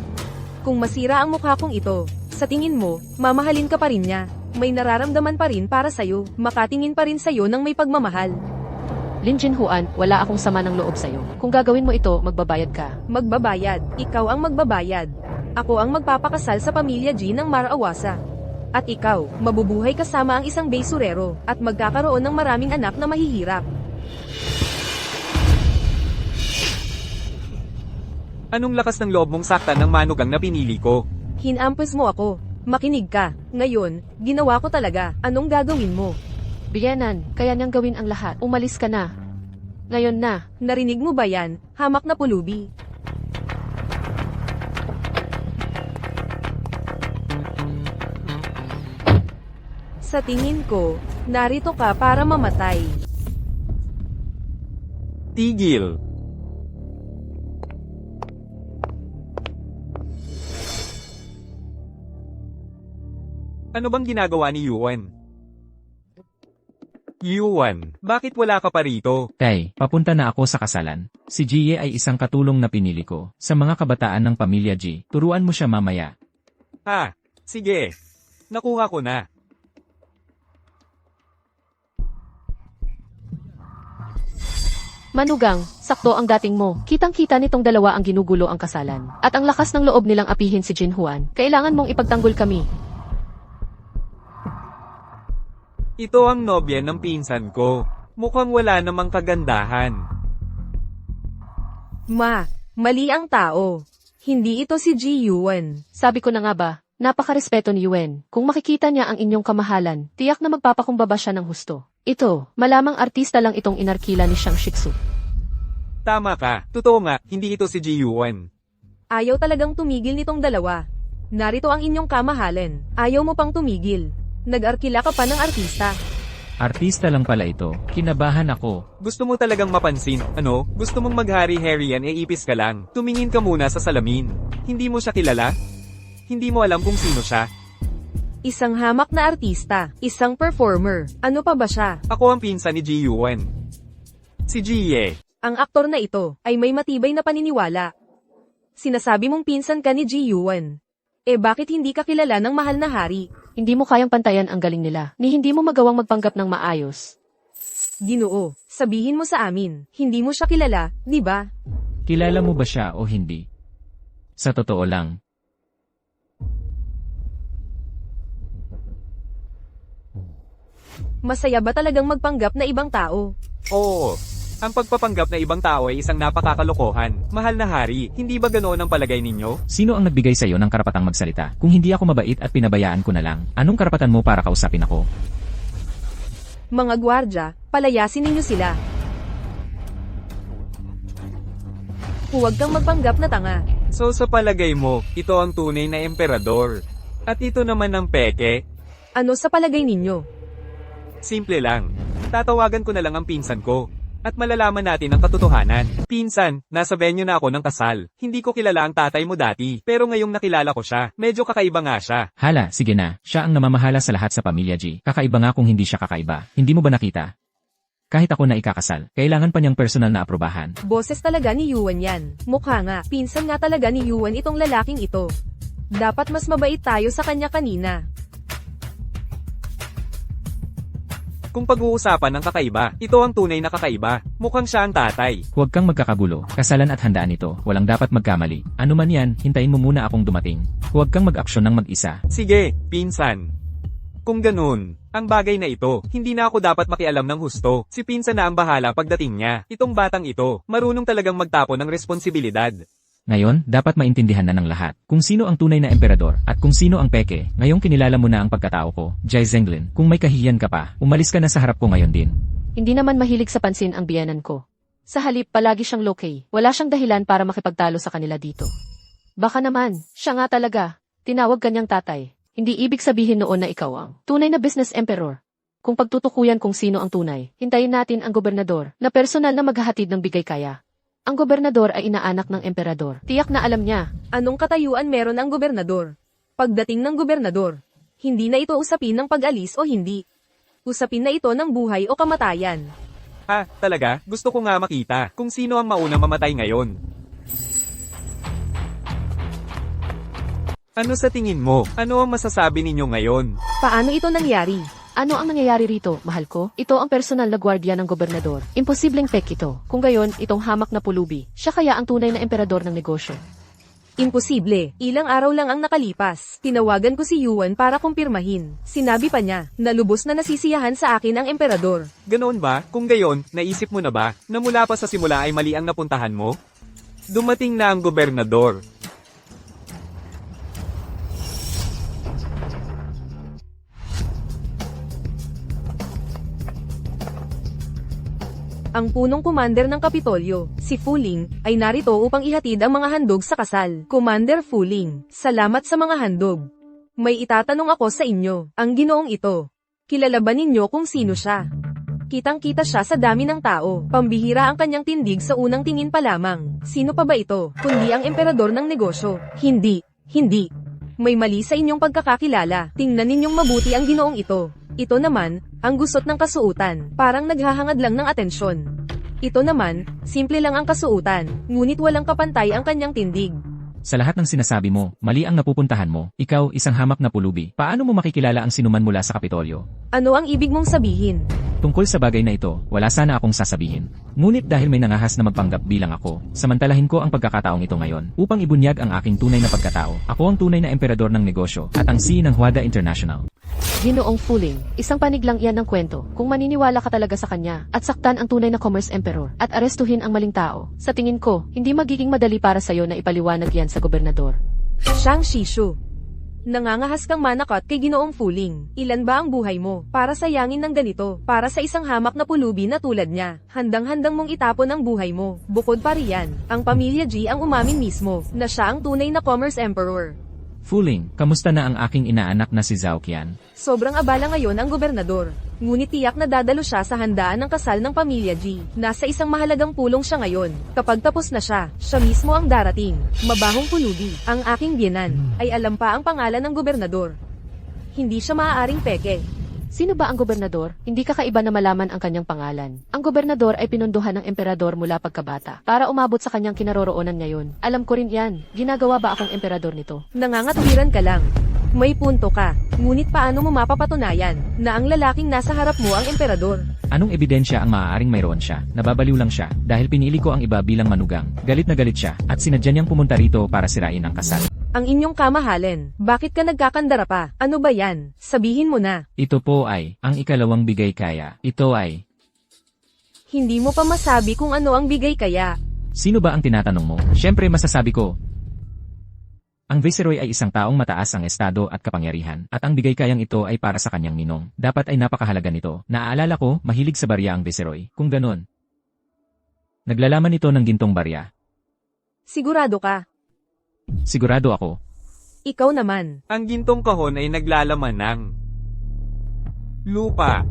Kung masira ang mukha kong ito, sa tingin mo, mamahalin ka pa rin niya. May nararamdaman pa rin para sa'yo, makatingin pa rin sa'yo ng may pagmamahal. Lin Jinhuan, wala akong sama ng loob sa'yo. Kung gagawin mo ito, magbabayad ka. Magbabayad, ikaw ang magbabayad. Ako ang magpapakasal sa pamilya Ji ng Maraawasa. At ikaw, mabubuhay kasama ang isang baysurero, at magkakaroon ng maraming anak na mahihirap. Anong lakas ng loob mong saktan ng manugang na pinili ko? Hinampes mo ako. Makinig ka. Ngayon, ginawa ko talaga. Anong gagawin mo? Biyenan, kaya niyang gawin ang lahat. Umalis ka na. Ngayon na. Narinig mo ba yan? Hamak na pulubi. Sa tingin ko, narito ka para mamatay. Tigil. Ano bang ginagawa ni Yuan? Yuan, bakit wala ka pa rito? Kay, papunta na ako sa kasalan. Si Jie ay isang katulong na pinili ko. Sa mga kabataan ng pamilya Ji, turuan mo siya mamaya. Sige. Nakuha ko na. Manugang, sakto ang dating mo. Kitang-kita nitong dalawa ang ginugulo ang kasalan. At ang lakas ng loob nilang apihin si Jinhuan. Kailangan mong ipagtanggol kami. Ito ang nobya ng pinsan ko. Mukhang wala namang kagandahan. Mali ang tao. Hindi ito si Ji Yuan. Sabi ko na nga ba, napakarespeto ni Yuen. Kung makikita niya ang inyong kamahalan, tiyak na magpapakumbaba siya ng husto. Ito, malamang artista lang itong inarkila ni Shang Shiksu. Tama ka. Totoo nga, hindi ito si Ji Yuan. Ayaw talagang tumigil nitong dalawa. Narito ang inyong kamahalan. Ayaw mo pang tumigil. Nag-arkila ka pa ng artista. Artista lang pala ito. Kinabahan ako. Gusto mo talagang mapansin, ano? Gusto mong maghari-harian ipis ka lang. Tumingin ka muna sa salamin. Hindi mo siya kilala? Hindi mo alam kung sino siya? Isang hamak na artista. Isang performer. Ano pa ba siya? Ako ang pinsan ni Ji Yuan. Si Jie. Ang aktor na ito ay may matibay na paniniwala. Sinasabi mong pinsan ka ni Ji Yuan. Bakit hindi ka kilala ng mahal na hari? Hindi mo kayang pantayan ang galing nila, ni hindi mo magawang magpanggap ng maayos. Ginoo, sabihin mo sa amin, hindi mo siya kilala, di ba? Kilala mo ba siya o hindi? Sa totoo lang. Masaya ba talagang magpanggap na ibang tao? Oo. Ang pagpapanggap na ibang tao ay isang napakakalokohan. Mahal na hari, hindi ba ganoon ang palagay ninyo? Sino ang nagbigay sa iyo ng karapatang magsalita? Kung hindi ako mabait at pinabayaan ko na lang, anong karapatan mo para kausapin ako? Mga gwardya, palayasin ninyo sila. Huwag kang magpanggap na tanga. So sa palagay mo, ito ang tunay na emperador. At ito naman ang peke? Ano sa palagay ninyo? Simple lang. Tatawagan ko na lang ang pinsan ko. At malalaman natin ang katotohanan. Pinsan, nasa venue na ako ng kasal. Hindi ko kilala ang tatay mo dati, pero ngayong nakilala ko siya, medyo kakaiba nga siya. Hala, sige na. Siya ang namamahala sa lahat sa pamilya Ji. Kakaiba nga kung hindi siya kakaiba. Hindi mo ba nakita? Kahit ako na ikakasal, kailangan pa niyang personal na aprobahan. Boses talaga ni Yuan yan. Mukha nga, pinsan nga talaga ni Yuan itong lalaking ito. Dapat mas mabait tayo sa kanya kanina. Kung pag-uusapan ng kakaiba, ito ang tunay na kakaiba. Mukhang siya ang tatay. Huwag kang magkakagulo. Kasalan at handaan ito. Walang dapat magkamali. Ano man yan, hintayin mo muna akong dumating. Huwag kang mag-aksyon ng mag-isa. Sige, pinsan. Kung ganun, Ang bagay na ito, hindi na ako dapat makialam ng husto. Si Pinsan na ang bahala pagdating niya. Itong batang ito, marunong talagang magtapon ng responsibilidad. Ngayon, dapat maintindihan na ng lahat kung sino ang tunay na emperador at kung sino ang peke. Ngayong kinilala mo na ang pagkatao ko, Jai Zenglin. Kung may kahihiyan ka pa, umalis ka na sa harap ko ngayon din. Hindi naman mahilig sa pansin ang biyanan ko. Sa halip, palagi siyang low-key. Wala siyang dahilan para makipagtalo sa kanila dito. Baka naman, siya nga talaga. Tinawag kanyang tatay. Hindi ibig sabihin noon na ikaw ang tunay na business emperor. Kung pagtutukuyan kung sino ang tunay, hintayin natin ang gobernador na personal na maghahatid ng bigay kaya. Ang gobernador ay inaanak ng emperador. Tiyak na alam niya. Anong katayuan meron ang gobernador? Pagdating ng gobernador, hindi na ito usapin ng pag-alis o hindi. Usapin na ito ng buhay o kamatayan. Ha, talaga? Gusto ko nga makita kung sino ang maunang mamatay ngayon. Ano sa tingin mo? Ano ang masasabi ninyo ngayon? Paano ito nangyari? Ano ang nangyayari rito, mahal ko? Ito ang personal na gwardiya ng gobernador. Imposibleng pek ito. Kung gayon, itong hamak na pulubi. Siya kaya ang tunay na emperador ng negosyo. Imposible. Ilang araw lang ang nakalipas. Tinawagan ko si Yuan para kumpirmahin. Sinabi pa niya na lubos na nasisiyahan sa akin ang emperador. Ganoon ba? Kung gayon, naisip mo na ba na mula pa sa simula ay mali ang napuntahan mo? Dumating na ang gobernador. Ang punong commander ng Kapitolyo, si Fuling, ay narito upang ihatid ang mga handog sa kasal. Commander Fuling, salamat sa mga handog. May itatanong ako sa inyo, ang ginoong ito. Kilala ba ninyo kung sino siya? Kitang-kita siya sa dami ng tao. Pambihira ang kanyang tindig sa unang tingin pa lamang. Sino pa ba ito, kundi ang emperador ng negosyo? Hindi. May mali sa inyong pagkakakilala. Tingnan ninyong mabuti ang ginoong ito. Ito naman, ang gusot ng kasuutan, parang naghahangad lang ng atensyon. Ito naman, simple lang ang kasuutan, ngunit walang kapantay ang kanyang tindig. Sa lahat ng sinasabi mo, mali ang napupuntahan mo. Ikaw, isang hamak na pulubi. Paano mo makikilala ang sinuman mula sa Kapitolyo? Ano ang ibig mong sabihin? Tungkol sa bagay na ito, wala sana akong sasabihin. Ngunit dahil may nangahas na magpanggap bilang ako, samantalahin ko ang pagkakataong ito ngayon upang ibunyag ang aking tunay na pagkatao. Ako ang tunay na emperador ng negosyo at ang CEO ng Huada International. Ginoong Fuling, isang panig lang iyan ng kwento. Kung maniniwala ka talaga sa kanya at saktan ang tunay na commerce emperor at arestuhin ang maling tao, sa tingin ko, hindi magiging madali para sayo na ipaliwanag yan sa gobernador. Shang Shishu. Nangangahas kang manakot kay Ginoong Fuling. Ilan ba ang buhay mo para sayangin ng ganito? Para sa isang hamak na pulubi na tulad niya, handang-handang mong itapon ang buhay mo. Bukod pa riyan, ang pamilya G ang umamin mismo na siya ang tunay na commerce emperor. Fuling, kamusta na ang aking inaanak na si Zhao Qian? Sobrang abala ngayon ang gobernador. Ngunit tiyak na dadalo siya sa handaan ng kasal ng pamilya G. Nasa isang mahalagang pulong siya ngayon. Kapag tapos na siya mismo ang darating. Mabahong pulubi, ang aking biyenan, ay alam pa ang pangalan ng gobernador. Hindi siya maaaring peke. Sino ba ang gobernador? Hindi kakaiba na malaman ang kanyang pangalan. Ang gobernador ay pinunduhan ng emperador mula pagkabata para umabot sa kanyang kinaroroonan ngayon. Alam ko rin yan. Ginagawa ba akong emperador nito? Nangangatwiran ka lang. May punto ka. Ngunit paano mo mapapatunayan na ang lalaking nasa harap mo ang emperador? Anong ebidensya ang maaaring mayroon siya? Nababaliw lang siya dahil pinili ko ang iba bilang manugang. Galit na galit siya at sinadya niyang pumunta rito para sirain ang kasal. Ang inyong kamahalin. Bakit ka nagkakandara pa? Ano ba yan? Sabihin mo na. Ito po ay ang ikalawang bigay kaya. Ito ay... Hindi mo pa masabi kung ano ang bigay kaya. Sino ba ang tinatanong mo? Siyempre masasabi ko. Ang Viceroy ay isang taong mataas ang estado at kapangyarihan, at ang bigay kayang ito ay para sa kanyang ninong. Dapat ay napakahalaga nito. Naaalala ko, mahilig sa barya ang Viceroy. Kung ganon, naglalaman ito ng gintong barya. Sigurado ka. Sigurado ako. Ikaw naman. Ang gintong kahon ay naglalaman ng lupa.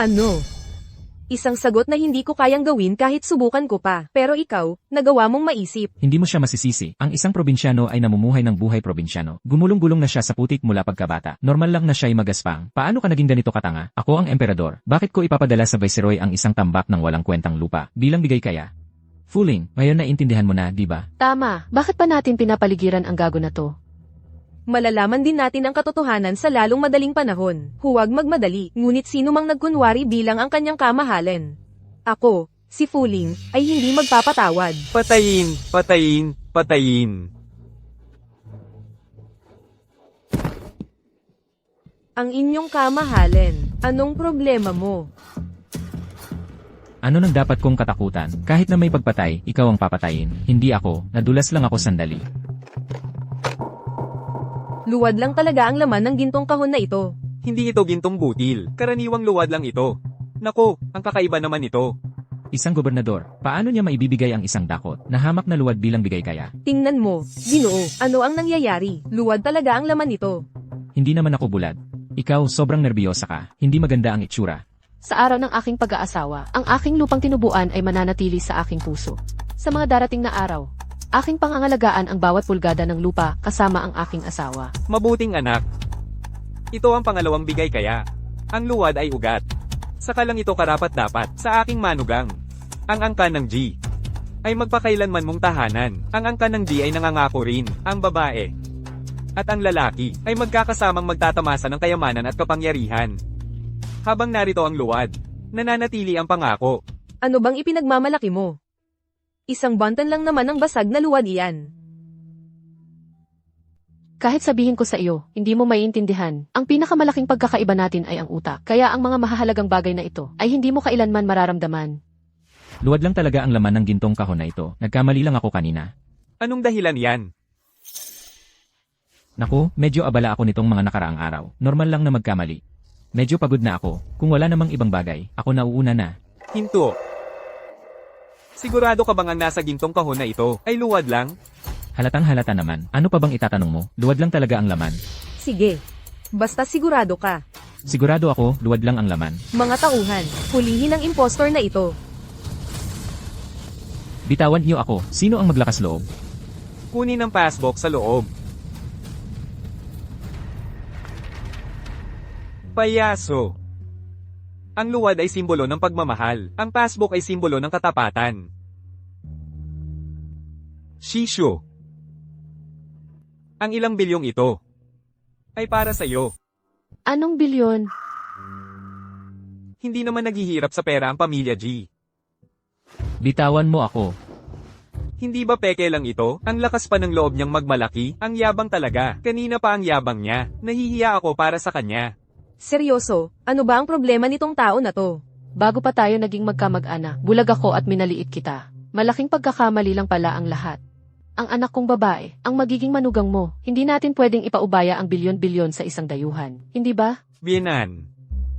Ano? Isang sagot na hindi ko kayang gawin kahit subukan ko pa. Pero ikaw, nagawa mong maisip. Hindi mo siya masisisi. Ang isang probinsyano ay namumuhay ng buhay probinsyano. Gumulong-gulong na siya sa putik mula pagkabata. Normal lang na siya ay magaspang. Paano ka naging ganito katanga? Ako ang emperador. Bakit ko ipapadala sa Viceroy ang isang tambak ng walang kwentang lupa bilang bigay kaya? Fuling, ngayon na intindihan mo na, di ba? Tama. Bakit pa natin pinapaligiran ang gago na to? Malalaman din natin ang katotohanan sa lalong madaling panahon. Huwag magmadali, ngunit sino mang nagkunwari bilang ang kanyang kamahalin. Ako, si Fuling, ay hindi magpapatawad. Patayin, patayin, patayin. Ang inyong kamahalin. Anong problema mo? Ano nang dapat kong katakutan? Kahit na may pagpatay, ikaw ang papatayin. Hindi ako, nadulas lang ako sandali. Luwad lang talaga ang laman ng gintong kahon na ito. Hindi ito gintong butil. Karaniwang luwad lang ito. Nako, ang kakaiba naman ito. Isang gobernador, paano niya maibibigay ang isang dakot na hamak na luwad bilang bigay kaya? Tingnan mo, Ginoo, ano ang nangyayari? Luwad talaga ang laman nito. Hindi naman ako bulad. Ikaw, sobrang nerbiyosa ka. Hindi maganda ang itsura. Sa araw ng aking pag-aasawa, ang aking lupang tinubuan ay mananatili sa aking puso. Sa mga darating na araw, aking pangangalagaan ang bawat pulgada ng lupa kasama ang aking asawa. Mabuting anak. Ito ang pangalawang bigay kaya. Ang luwad ay ugat. Saka lang ito karapat-dapat sa aking manugang. Ang angka ng G ay magpakailanman mong tahanan. Ang angka ng G ay nangangako rin, ang babae. At ang lalaki ay magkakasamang magtatamasa ng kayamanan at kapangyarihan. Habang narito ang luwad, nananatili ang pangako. Ano bang ipinagmamalaki mo? Isang bantan lang naman ang basag na luwad iyan. Kahit sabihin ko sa iyo, hindi mo maiintindihan, ang pinakamalaking pagkakaiba natin ay ang utak. Kaya ang mga mahahalagang bagay na ito ay hindi mo kailanman mararamdaman. Luwad lang talaga ang laman ng gintong kahon na ito. Nagkamali lang ako kanina. Anong dahilan yan? Naku, medyo abala ako nitong mga nakaraang araw. Normal lang na magkamali. Medyo pagod na ako. Kung wala namang ibang bagay, ako nauuna na. Hinto. Sigurado ka bang ang nasa gintong kahon na ito ay luwad lang? Halatang halata naman. Ano pa bang itatanong mo? Luwad lang talaga ang laman. Sige. Basta sigurado ka. Sigurado ako, luwad lang ang laman. Mga tauhan, hulihin ang impostor na ito. Bitawan niyo ako. Sino ang maglakas loob? Kunin ang passbook sa loob. Payaso. Ang luwad ay simbolo ng pagmamahal. Ang passbook ay simbolo ng katapatan. Shisho. Ang ilang bilyong ito ay para sa iyo. Anong bilyon? Hindi naman naghihirap sa pera ang pamilya G. Bitawan mo ako. Hindi ba peke lang ito? Ang lakas pa ng loob niyang magmalaki, ang yabang talaga. Kanina pa ang yabang niya. Nahihiya ako para sa kanya. Seryoso, ano ba ang problema nitong tao na to? Bago pa tayo naging magkamag-anak, bulag ako at minaliit kita. Malaking pagkakamali lang pala ang lahat. Ang anak kong babae, ang magiging manugang mo. Hindi natin pwedeng ipaubaya ang bilyon-bilyon sa isang dayuhan. Hindi ba? Binan.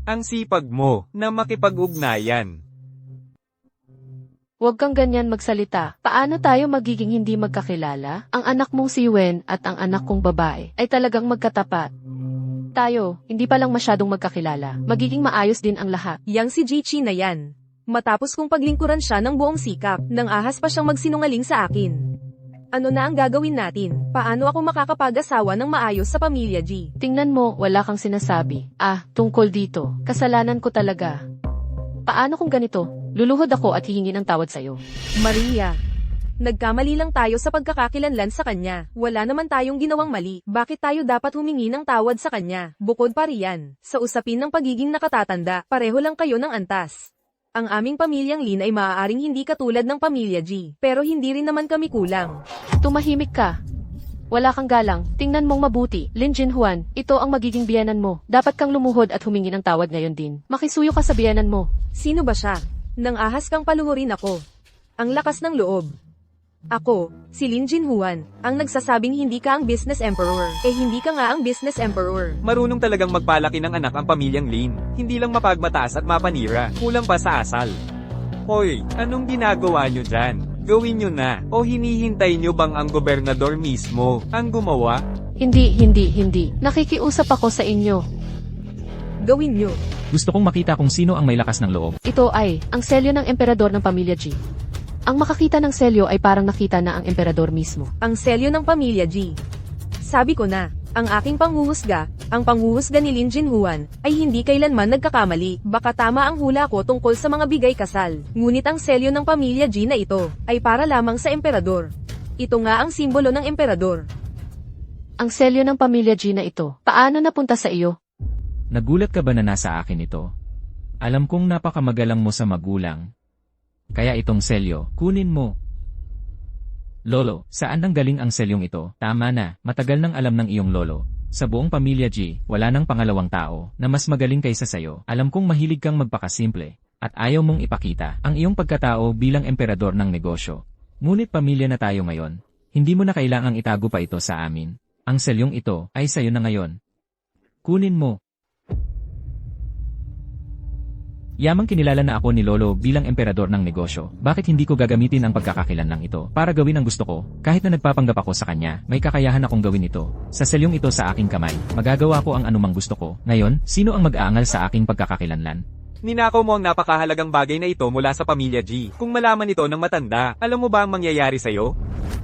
Ang sipag mo na makipag-ugnayan. Huwag kang ganyan magsalita. Paano tayo magiging hindi magkakilala? Ang anak mong si Wen at ang anak kong babae ay talagang magkatapat. Tayo, hindi pa lang masyadong magkakilala. Magiging maayos din ang lahat. Yang si Jichi na yan. Matapos kong paglingkuran siya ng buong sikap, nang ahas pa siyang magsinungaling sa akin. Ano na ang gagawin natin? Paano ako makakapag-asawa ng maayos sa pamilya G? Tingnan mo, wala kang sinasabi. Tungkol dito. Kasalanan ko talaga. Paano kung ganito? Luluhod ako at hihingi ng tawad sa'yo. Maria, nagkamali lang tayo sa pagkakakilanlan sa kanya. Wala naman tayong ginawang mali. Bakit tayo dapat humingi ng tawad sa kanya? Bukod pa riyan, sa usapin ng pagiging nakatatanda, pareho lang kayo ng antas. Ang aming pamilyang Lin ay maaaring hindi katulad ng pamilya G, pero hindi rin naman kami kulang. Tumahimik ka. Wala kang galang. Tingnan mong mabuti. Lin Jinhuan, ito ang magiging biyanan mo. Dapat kang lumuhod at humingi ng tawad ngayon din. Makisuyo ka sa biyanan mo. Sino ba siya? Nang ahas kang paluhurin ako. Ang lakas ng loob. Ako, si Lin Jinhuan, ang nagsasabing hindi ka ang business emperor. Hindi ka nga ang business emperor. Marunong talagang magpalaki ng anak ang pamilyang Lin. Hindi lang mapagmataas at mapanira, kulang pa sa asal. Hoy, anong ginagawa nyo dyan? Gawin nyo na. O hinihintay nyo bang ang gobernador mismo ang gumawa? Hindi. Nakikiusap ako sa inyo. Gawin nyo. Gusto kong makita kung sino ang may lakas ng loob. Ito ay, ang selyo ng emperador ng pamilya G. Ang makakita ng selyo ay parang nakita na ang emperador mismo. Ang selyo ng pamilya G. Sabi ko na, ang aking panghuhusga, ang panghuhusga ni Lin Jinhuan, ay hindi kailanman nagkakamali. Baka tama ang hula ko tungkol sa mga bigay kasal. Ngunit ang selyo ng pamilya G na ito, ay para lamang sa emperador. Ito nga ang simbolo ng emperador. Ang selyo ng pamilya G na ito, paano napunta sa iyo? Nagulat ka ba na nasa akin ito? Alam kong napakamagalang mo sa magulang. Kaya itong selyo, kunin mo. Lolo, saan nanggaling ang selyong ito? Tama na, matagal nang alam ng iyong lolo. Sa buong pamilya G, wala nang pangalawang tao na mas magaling kaysa sayo. Alam kong mahilig kang magpakasimple at ayaw mong ipakita ang iyong pagkatao bilang emperador ng negosyo. Ngunit pamilya na tayo ngayon. Hindi mo na kailangang itago pa ito sa amin. Ang selyong ito ay sayo na ngayon. Kunin mo. Yamang kinilala na ako ni Lolo bilang emperador ng negosyo. Bakit hindi ko gagamitin ang pagkakakilanlang ito para gawin ang gusto ko? Kahit na nagpapanggap ako sa kanya, may kakayahan akong gawin ito. Sa selyong ito sa aking kamay, magagawa ko ang anumang gusto ko. Ngayon, sino ang mag-aangal sa aking pagkakakilanlan? Ninakaw mo ang napakahalagang bagay na ito mula sa pamilya G. Kung malaman ito ng matanda, alam mo ba ang mangyayari sa'yo?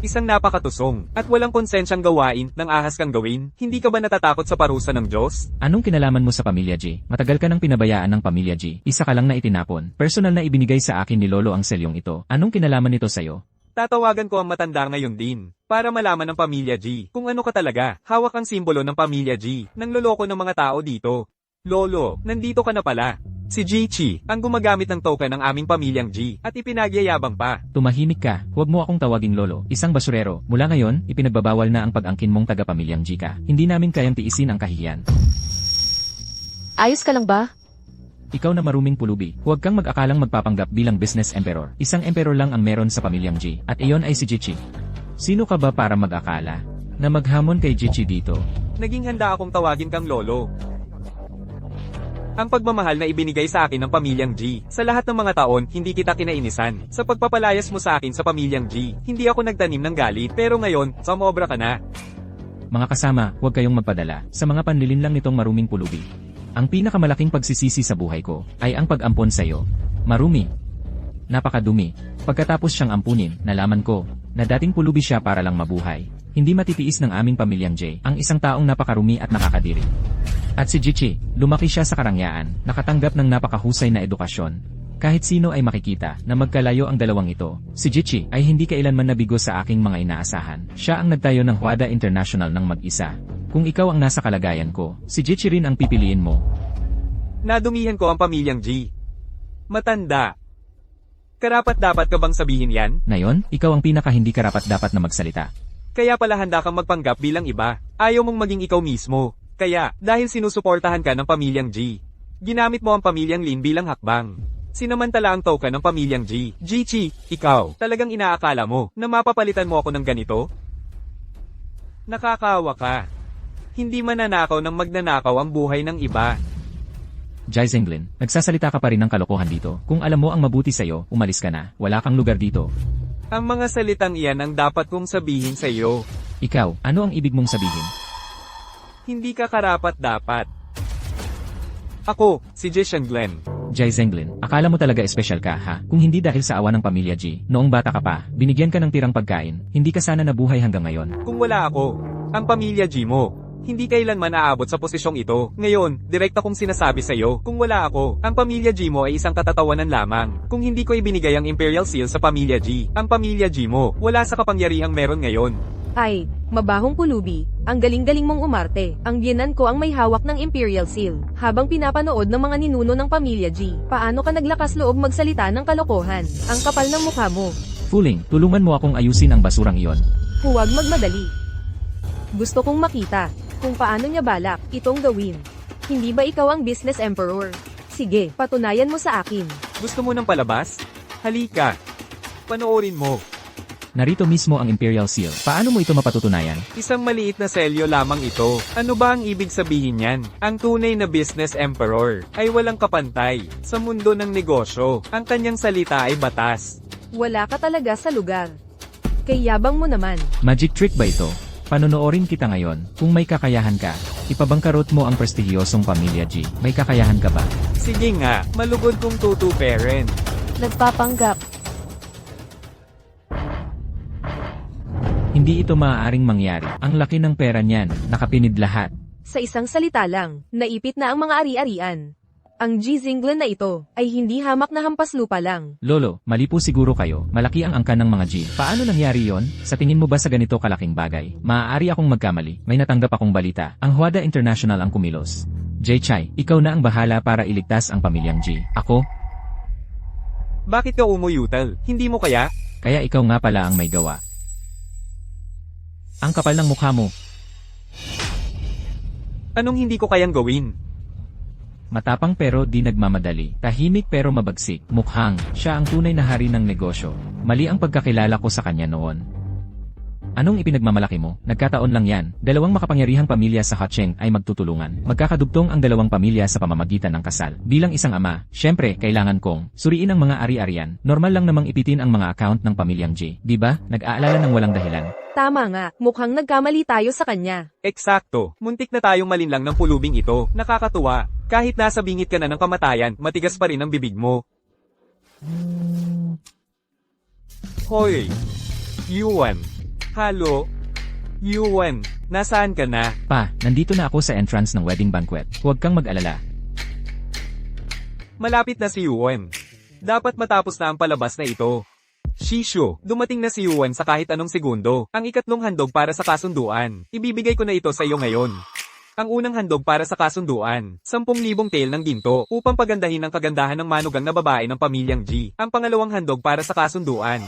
Isang napakatusong at walang konsensyang gawain ng ahas kang gawin. Hindi ka ba natatakot sa parusa ng Diyos? Anong kinalaman mo sa pamilya G? Matagal ka nang pinabayaan ng pamilya G. Isa ka lang na itinapon. Personal na ibinigay sa akin ni Lolo ang selyong ito. Anong kinalaman nito sa'yo? Tatawagan ko ang matanda ngayon din, para malaman ng pamilya G kung ano ka talaga. Hawak ang simbolo ng pamilya G, nang loloko ng mga tao dito. Lolo, nandito ka na pala. Si Jichi, ang gumagamit ng token ng aming pamilyang G, at ipinagyayabang pa. Tumahimik ka, huwag mo akong tawaging Lolo, isang basurero. Mula ngayon, ipinagbabawal na ang pag-angkin mong taga-pamilyang G ka. Hindi namin kayang tiisin ang kahihiyan. Ayos ka lang ba? Ikaw na maruming pulubi, huwag kang mag-akalang magpapanggap bilang business emperor. Isang emperor lang ang meron sa pamilyang G, at iyon ay si Jichi. Sino ka ba para mag-akala na maghamon kay Jichi dito? Naging handa akong tawagin kang Lolo. Ang pagmamahal na ibinigay sa akin ng pamilyang G. Sa lahat ng mga taon, hindi kita kinainisan. Sa pagpapalayas mo sa akin sa pamilyang G, hindi ako nagtanim ng galit. Pero ngayon, sumobra ka na. Mga kasama, huwag kayong magpadala sa mga panlilin lang nitong maruming pulubi. Ang pinakamalaking pagsisisi sa buhay ko ay ang pag-ampon sa iyo. Marumi. Napakadumi. Pagkatapos siyang ampunin, nalaman ko na dating pulubi siya para lang mabuhay. Hindi matitiis ng aming pamilyang J ang isang taong napakarumi at nakakadiri. At si Jichi, lumaki siya sa karangyaan, nakatanggap ng napakahusay na edukasyon. Kahit sino ay makikita na magkalayo ang dalawang ito. Si Jichi ay hindi kailanman nabigo sa aking mga inaasahan. Siya ang nagtayo ng Huada International ng mag-isa. Kung ikaw ang nasa kalagayan ko, si Jichi rin ang pipiliin mo. Nadumihan ko ang pamilyang G. Matanda. Karapat-dapat ka bang sabihin yan? Ngayon, ikaw ang pinaka hindi karapat-dapat na magsalita. Kaya pala handa kang magpanggap bilang iba. Ayaw mong maging ikaw mismo. Kaya, dahil sinusuportahan ka ng pamilyang G, ginamit mo ang pamilyang Lin bilang hakbang. Sinamantala ang token ng pamilyang G. Jichi, ikaw, talagang inaakala mo na mapapalitan mo ako ng ganito? Nakakawa ka. Hindi mananakaw ng magnanakaw ang buhay ng iba. Jai Zenglin, nagsasalita ka pa rin ng kalokohan dito. Kung alam mo ang mabuti sa'yo, umalis ka na. Wala kang lugar dito. Ang mga salitang iyan ang dapat kong sabihin sa iyo. Ikaw, ano ang ibig mong sabihin? Hindi ka karapat-dapat. Ako, si Jishan Glenn. Jai Zenglin, akala mo talaga espesyal ka, ha? Kung hindi dahil sa awa ng pamilya G, noong bata ka pa, binigyan ka ng tirang pagkain, hindi ka sana nabuhay hanggang ngayon. Kung wala ako, ang pamilya G mo, hindi kailanman aabot sa posisyong ito. Ngayon, direkta kong sinasabi sa iyo, kung wala ako, ang pamilya G mo ay isang katatawanan lamang. Kung hindi ko ibinigay ang Imperial Seal sa pamilya G, ang pamilya G mo, wala sa kapangyarihang meron ngayon. Ay, mabahong pulubi, ang galing-galing mong umarte. Ang biyenan ko ang may hawak ng Imperial Seal. Habang pinapanood ng mga ninuno ng pamilya G, paano ka naglakas loob magsalita ng kalokohan? Ang kapal ng mukha mo. Fuling, tulungan mo akong ayusin ang basurang iyon. Huwag magmadali. Gusto kong makita kung paano niya balak itong gawin. Hindi ba ikaw ang business emperor? Sige, patunayan mo sa akin. Gusto mo ng palabas? Halika. Panoorin mo. Narito mismo ang Imperial Seal. Paano mo ito mapatutunayan? Isang maliit na selyo lamang ito. Ano ba ang ibig sabihin niyan? Ang tunay na business emperor ay walang kapantay sa mundo ng negosyo. Ang kanyang salita ay batas. Wala ka talaga sa lugar. Kayabang mo naman. Magic trick ba ito? Panonoorin kita ngayon. Kung may kakayahan ka, ipabangkarot mo ang prestihiyosong pamilya G. May kakayahan ka ba? Sige nga, malugod kong tutuperin. Nagpapanggap. Hindi ito maaaring mangyari. Ang laki ng pera niyan, nakapinid lahat. Sa isang salita lang, naipit na ang mga ari-arian. Ang G Zenglin na ito ay hindi hamak na hampas lupa lang. Lolo, mali po siguro kayo. Malaki ang angkan ng mga G. Paano nangyari yon? Sa tingin mo ba sa ganito kalaking bagay? Maaari akong magkamali. May natanggap akong balita. Ang Huada International ang kumilos. Jai-Chai, ikaw na ang bahala para iligtas ang pamilyang G. Ako? Bakit ka umuyutal? Hindi mo kaya? Kaya ikaw nga pala ang may gawa. Ang kapal ng mukha mo. Anong hindi ko kayang gawin? Matapang pero di nagmamadali. Tahimik pero mabagsik. Mukhang siya ang tunay na hari ng negosyo. Mali ang pagkakilala ko sa kanya noon. Anong ipinagmamalaki mo? Nagkataon lang yan. Dalawang makapangyarihang pamilya sa Hacheng ay magtutulungan. Magkakadugtong ang dalawang pamilya sa pamamagitan ng kasal. Bilang isang ama, syempre, kailangan kong suriin ang mga ari-arian. Normal lang namang ipitin ang mga account ng pamilyang J. Di ba? Nag-aalala ng walang dahilan. Tama nga, mukhang nagkamali tayo sa kanya. Eksakto. Muntik na tayong malinlang ng pulubing ito. Nakakatuwa. Kahit nasa bingit ka na ng kamatayan, matigas pa rin ang bibig mo. Hoy! Yuan. Halo? Yuan, nasaan ka na? Pa, nandito na ako sa entrance ng wedding banquet. Huwag kang mag-alala. Malapit na si Yuan. Dapat matapos na ang palabas na ito. Shisho, dumating na si Yuan sa kahit anong segundo. Ang ikatlong handog para sa kasunduan. Ibibigay ko na ito sa iyo ngayon. Ang unang handog para sa kasunduan, 10,000 tael ng ginto upang pagandahin ang kagandahan ng manugang na babae ng pamilyang G. Ang pangalawang handog para sa kasunduan,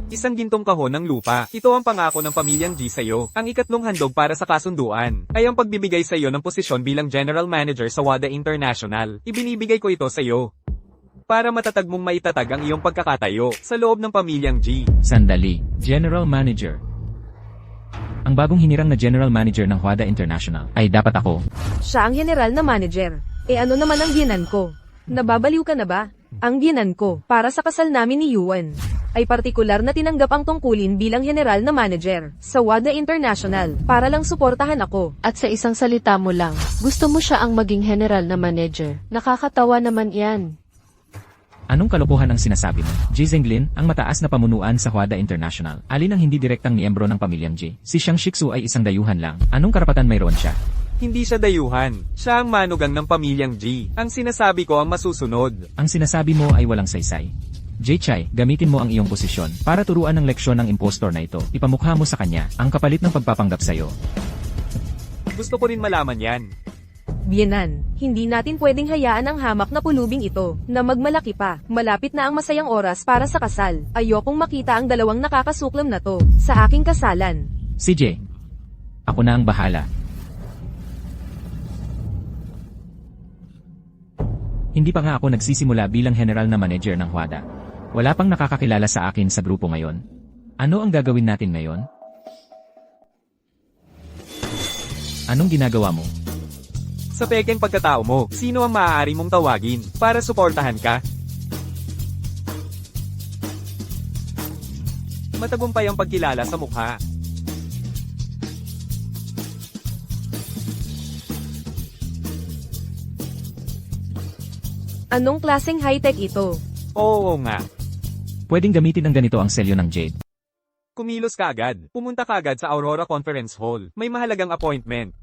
isang gintong kahon ng lupa. Ito ang pangako ng pamilyang G sa iyo. Ang ikatlong handog para sa kasunduan ay ang pagbibigay sa iyo ng posisyon bilang General Manager sa WADA International. Ibinibigay ko ito sa iyo para matatag mong maitatag ang iyong pagkakatayo sa loob ng pamilyang G. Sandali, General Manager. Ang bagong hinirang na General Manager ng WADA International ay dapat ako. Siya ang general na manager. Ano naman ang ginan ko? Nababaliw ka na ba? Ang ginan ko, para sa kasal namin ni Yuan, ay partikular na tinanggap ang tungkulin bilang general na manager sa WADA International para lang suportahan ako. At sa isang salita mo lang, gusto mo siya ang maging general na manager. Nakakatawa naman yan. Anong kalokohan ang sinasabi mo? Ji Zenglin, ang mataas na pamunuan sa WADA International. Alin ang hindi direktang miyembro ng pamilyang J? Si Xiang Shixu ay isang dayuhan lang. Anong karapatan mayroon siya? Hindi siya dayuhan. Siya ang manugang ng pamilyang G. Ang sinasabi ko ang masusunod. Ang sinasabi mo ay walang saysay. J. Chai, gamitin mo ang iyong posisyon para turuan ng leksyon ng impostor na ito. Ipamukha mo sa kanya ang kapalit ng pagpapanggap sa'yo. Gusto ko rin malaman yan. Bienan, hindi natin pwedeng hayaan ang hamak na pulubing ito na magmalaki pa. Malapit na ang masayang oras para sa kasal. Ayokong makita ang dalawang nakakasuklam na to sa aking kasalan. CJ, ako na ang bahala. Hindi pa nga ako nagsisimula bilang general na manager ng WADA. Wala pang nakakakilala sa akin sa grupo ngayon. Ano ang gagawin natin ngayon? Anong ginagawa mo? Sa pekeng pagkatao mo, sino ang maaari mong tawagin para suportahan ka? Matagumpay ang pagkilala sa mukha. Anong klaseng high-tech ito? Oo nga. Pwedeng gamitin ang ganito ang selyo ng Jade. Kumilos ka agad. Pumunta ka agad sa Aurora Conference Hall. May mahalagang appointment.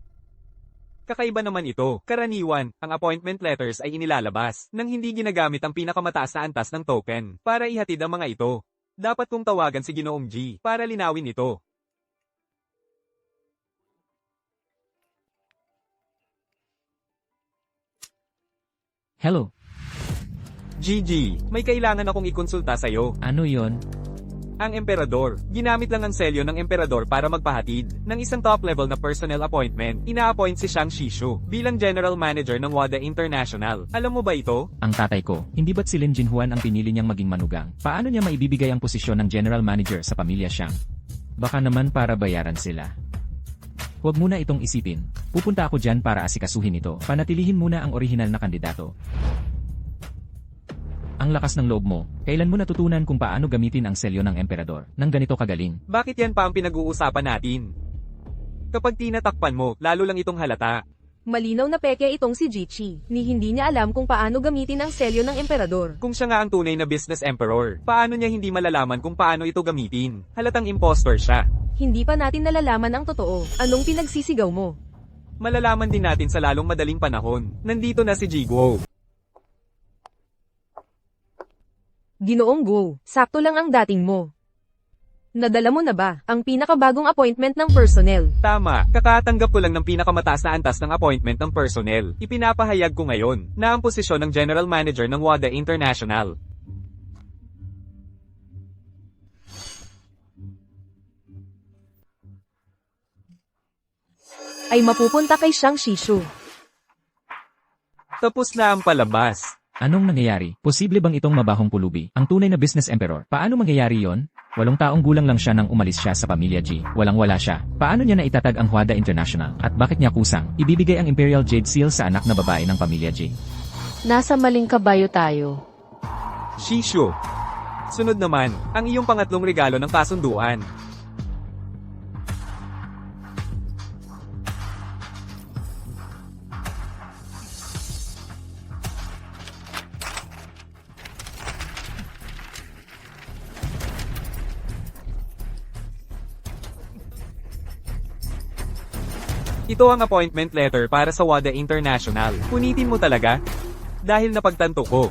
Kakaiba naman ito. Karaniwan, ang appointment letters ay inilalabas nang hindi ginagamit ang pinakamataas na antas ng token para ihatid ang mga ito. Dapat kong tawagan si Ginoong G para linawin ito. Hello, Gigi, may kailangan akong ikonsulta sa'yo. ano yon? Ang emperador. Ginamit lang ang selyo ng emperador para magpahatid ng isang top-level na personnel appointment. Ina-appoint si Xiang Shishu bilang general manager ng WADA International. Alam mo ba ito? Ang tatay ko, hindi ba't si Lin Jinhuan ang pinili niyang maging manugang? Paano niya maibibigay ang posisyon ng general manager sa pamilya Xiang? Baka naman para bayaran sila. Huwag muna itong isipin. Pupunta ako dyan para asikasuhin ito. Panatilihin muna ang orihinal na kandidato. Ang lakas ng loob mo, kailan mo natutunan kung paano gamitin ang selyo ng emperador nang ganito kagaling? Bakit yan pa ang pinag-uusapan natin? Kapag tinatakpan mo, lalo lang itong halata. Malinaw na peke itong si Jichi, ni hindi niya alam kung paano gamitin ang selyo ng emperador. Kung siya nga ang tunay na business emperor, paano niya hindi malalaman kung paano ito gamitin? Halatang impostor siya. Hindi pa natin nalalaman ang totoo. Anong pinagsisigaw mo? Malalaman din natin sa lalong madaling panahon. Nandito na si Jiguo. Ginoong Guo, sakto lang ang dating mo. Nadala mo na ba ang pinakabagong appointment ng personnel? Tama, kakatanggap ko lang ng pinakamataas na antas ng appointment ng personnel. Ipinapahayag ko ngayon na ang posisyon ng General Manager ng WADA International ay mapupunta kay Shang Shishu. Tapos na ang palabas. Anong nangyayari? Posible bang itong mabahong pulubi? Ang tunay na business emperor. Paano mangyayari yon? 8 taong gulang lang siya nang umalis siya sa pamilya G. Walang-wala siya. Paano niya naitatag ang Huada International? At bakit niya kusang ibibigay ang Imperial Jade Seal sa anak na babae ng pamilya G? Nasa maling kabayo tayo. Shishu. Sunod naman, ang iyong pangatlong regalo ng kasunduan. Ito ang appointment letter para sa WADA International. Punitin mo talaga? Dahil napagtanto ko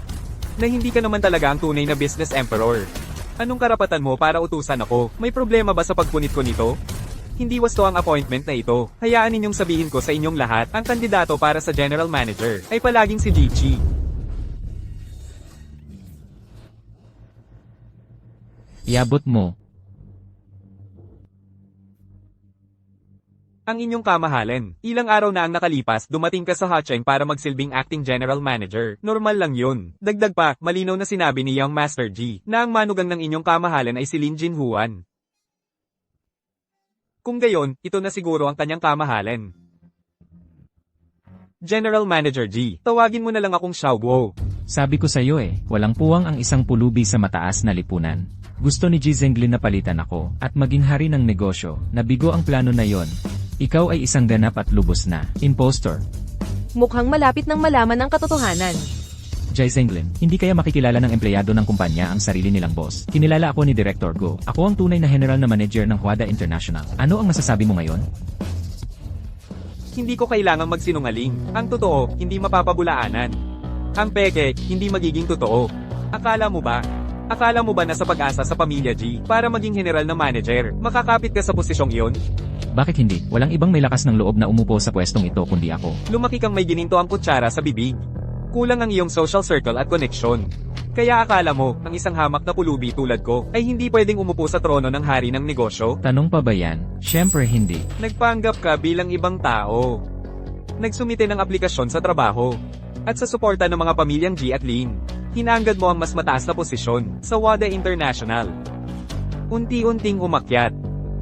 na hindi ka naman talaga ang tunay na business emperor. Anong karapatan mo para utusan ako? May problema ba sa pagpunit ko nito? Hindi wasto ang appointment na ito. Hayaan ninyong sabihin ko sa inyong lahat, ang kandidato para sa general manager ay palaging si Jichi. Iabot mo. Ang inyong kamahalan. Ilang araw na ang nakalipas, dumating ka sa Hacheng para magsilbing acting general manager. Normal lang yun. Dagdag pa, malinaw na sinabi ni Young Master G na ang manugang ng inyong kamahalan ay si Lin Jinhuan. Kung gayon, ito na siguro ang kanyang kamahalan. General Manager G, tawagin mo na lang akong Xiao Guo. Sabi ko sa iyo walang puwang ang isang pulubi sa mataas na lipunan. Gusto ni Ji Zhenglin na palitan ako at maging hari ng negosyo. Nabigo ang plano na yon. Ikaw ay isang ganap at lubos na impostor. Mukhang malapit ng malaman ang katotohanan. Ji Zhenglin, hindi kaya makikilala ng empleyado ng kumpanya ang sarili nilang boss. Kinilala ako ni Director Go. Ako ang tunay na general na manager ng Huada International. Ano ang masasabi mo ngayon? Hindi ko kailangang magsinungaling. Ang totoo, hindi mapapabulaanan. Ang peke, hindi magiging totoo. Akala mo ba? Akala mo ba na sa pag-asa sa pamilya G, para maging general na manager, makakapit ka sa posisyong iyon? Bakit hindi? Walang ibang may lakas ng loob na umupo sa pwestong ito kundi ako. Lumaki kang may gininto ang kutsara sa bibig. Kulang ang iyong social circle at koneksyon. Kaya akala mo, ang isang hamak na pulubi tulad ko, ay hindi pwedeng umupo sa trono ng hari ng negosyo? Tanong pa ba yan? Siyempre hindi. Nagpanggap ka bilang ibang tao. Nagsumite ng aplikasyon sa trabaho. At sa suporta ng mga pamilyang G at Lin, hinanggad mo ang mas mataas na posisyon sa WADA International. Unti-unting umakyat.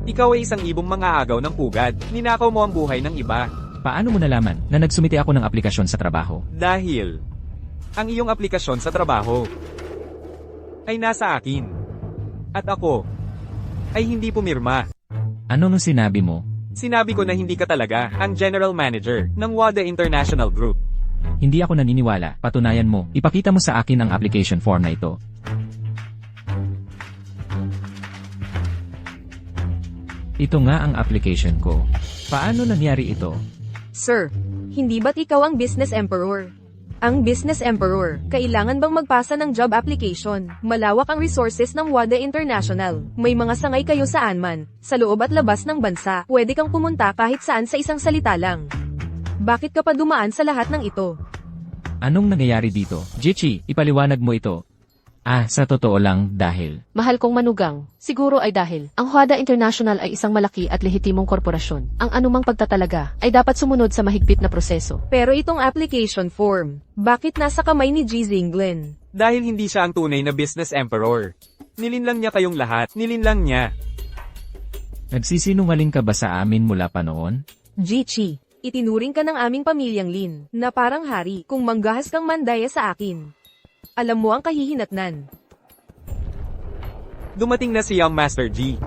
Ikaw ay isang ibong mangaagaw ng pugad. Ninakaw mo ang buhay ng iba. Paano mo nalaman na nagsumite ako ng aplikasyon sa trabaho? Dahil ang iyong aplikasyon sa trabaho ay nasa akin. At ako ay hindi pumirma. Ano nung sinabi mo? Sinabi ko na hindi ka talaga ang general manager ng WADA International Group. Hindi ako naniniwala. Patunayan mo. Ipakita mo sa akin ang application form na ito. Ito nga ang application ko. Paano nangyari ito? Sir, hindi ba't ikaw ang business emperor? Ang business emperor, kailangan bang magpasa ng job application? Malawak ang resources ng WADA International. May mga sangay kayo saan man, sa loob at labas ng bansa. Pwede kang pumunta kahit saan sa isang salita lang. Bakit ka pa dumaan sa lahat ng ito? Anong nangyayari dito? Jichi, ipaliwanag mo ito. Sa totoo lang dahil. Mahal kong manugang, siguro ay dahil ang Huada International ay isang malaki at lehitimong korporasyon. Ang anumang pagtatalaga ay dapat sumunod sa mahigpit na proseso. Pero itong application form, bakit nasa kamay ni Ji Zhenglin? Dahil hindi siya ang tunay na business emperor. Nilinlang niya kayong lahat. Nilinlang niya. Nagsisinungaling ka ba sa amin mula pa noon? Jichi, itinuring ka ng aming pamilyang Lin, na parang hari, kung manggahas kang mandaya sa akin. Alam mo ang kahihinatnan. Dumating na si Young Master G.